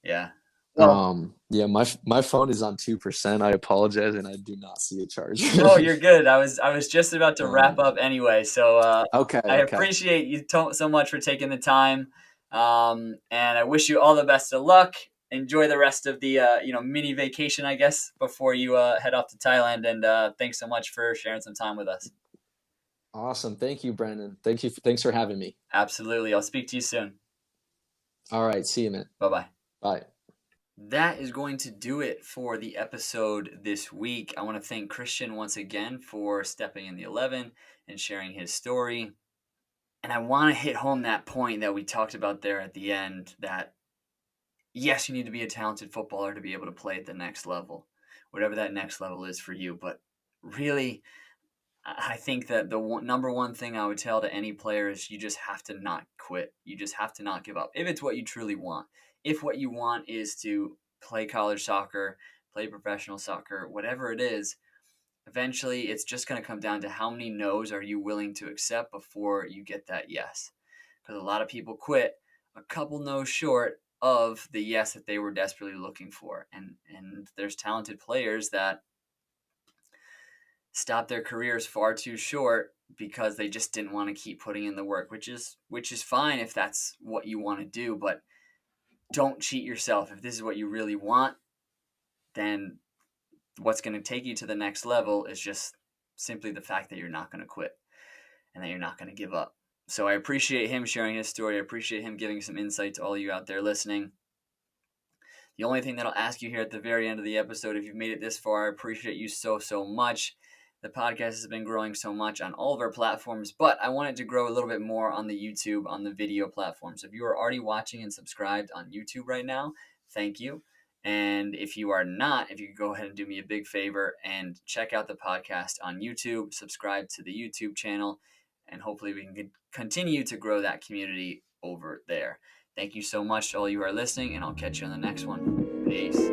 yeah. Well, Yeah, my phone is on 2%. I apologize, and I do not see a charge. oh, you're good. I was just about to wrap Um, up anyway. So okay, I okay. appreciate you so much for taking the time, and I wish you all the best of luck. Enjoy the rest of the mini vacation, I guess, before you head off to Thailand. And thanks so much for sharing some time with us. Awesome. Thank you, Brandon. Thanks for having me. Absolutely. I'll speak to you soon. All right, see you, man. Bye bye. Bye. That is going to do it for the episode this week. I want to thank Christian once again for stepping in the 11 and sharing his story. And I want to hit home that point that we talked about there at the end that yes, you need to be a talented footballer to be able to play at the next level, whatever that next level is for you. But really, I think that the number one thing I would tell to any player is you just have to not quit. You just have to not give up. If it's what you truly want. If what you want is to play college soccer, play professional soccer, whatever it is, eventually it's just going to come down to how many no's are you willing to accept before you get that yes. Because a lot of people quit a couple no's short of the yes that they were desperately looking for. And there's talented players that stop their careers far too short because they just didn't want to keep putting in the work, which is fine if that's what you want to do, but don't cheat yourself. If this is what you really want, then what's going to take you to the next level is just simply the fact that you're not going to quit and that you're not going to give up. So I appreciate him sharing his story. I appreciate him giving some insight to all you out there listening. The only thing that I'll ask you here at the very end of the episode, if you've made it this far, I appreciate you so much. The podcast has been growing so much on all of our platforms, but I want it to grow a little bit more on the YouTube, on the video platforms. If you are already watching and subscribed on YouTube right now, thank you. And if you are not, if you could go ahead and do me a big favor and check out the podcast on YouTube, subscribe to the YouTube channel, and hopefully we can continue to grow that community over there. Thank you so much to all you who are listening, and I'll catch you on the next one. Peace.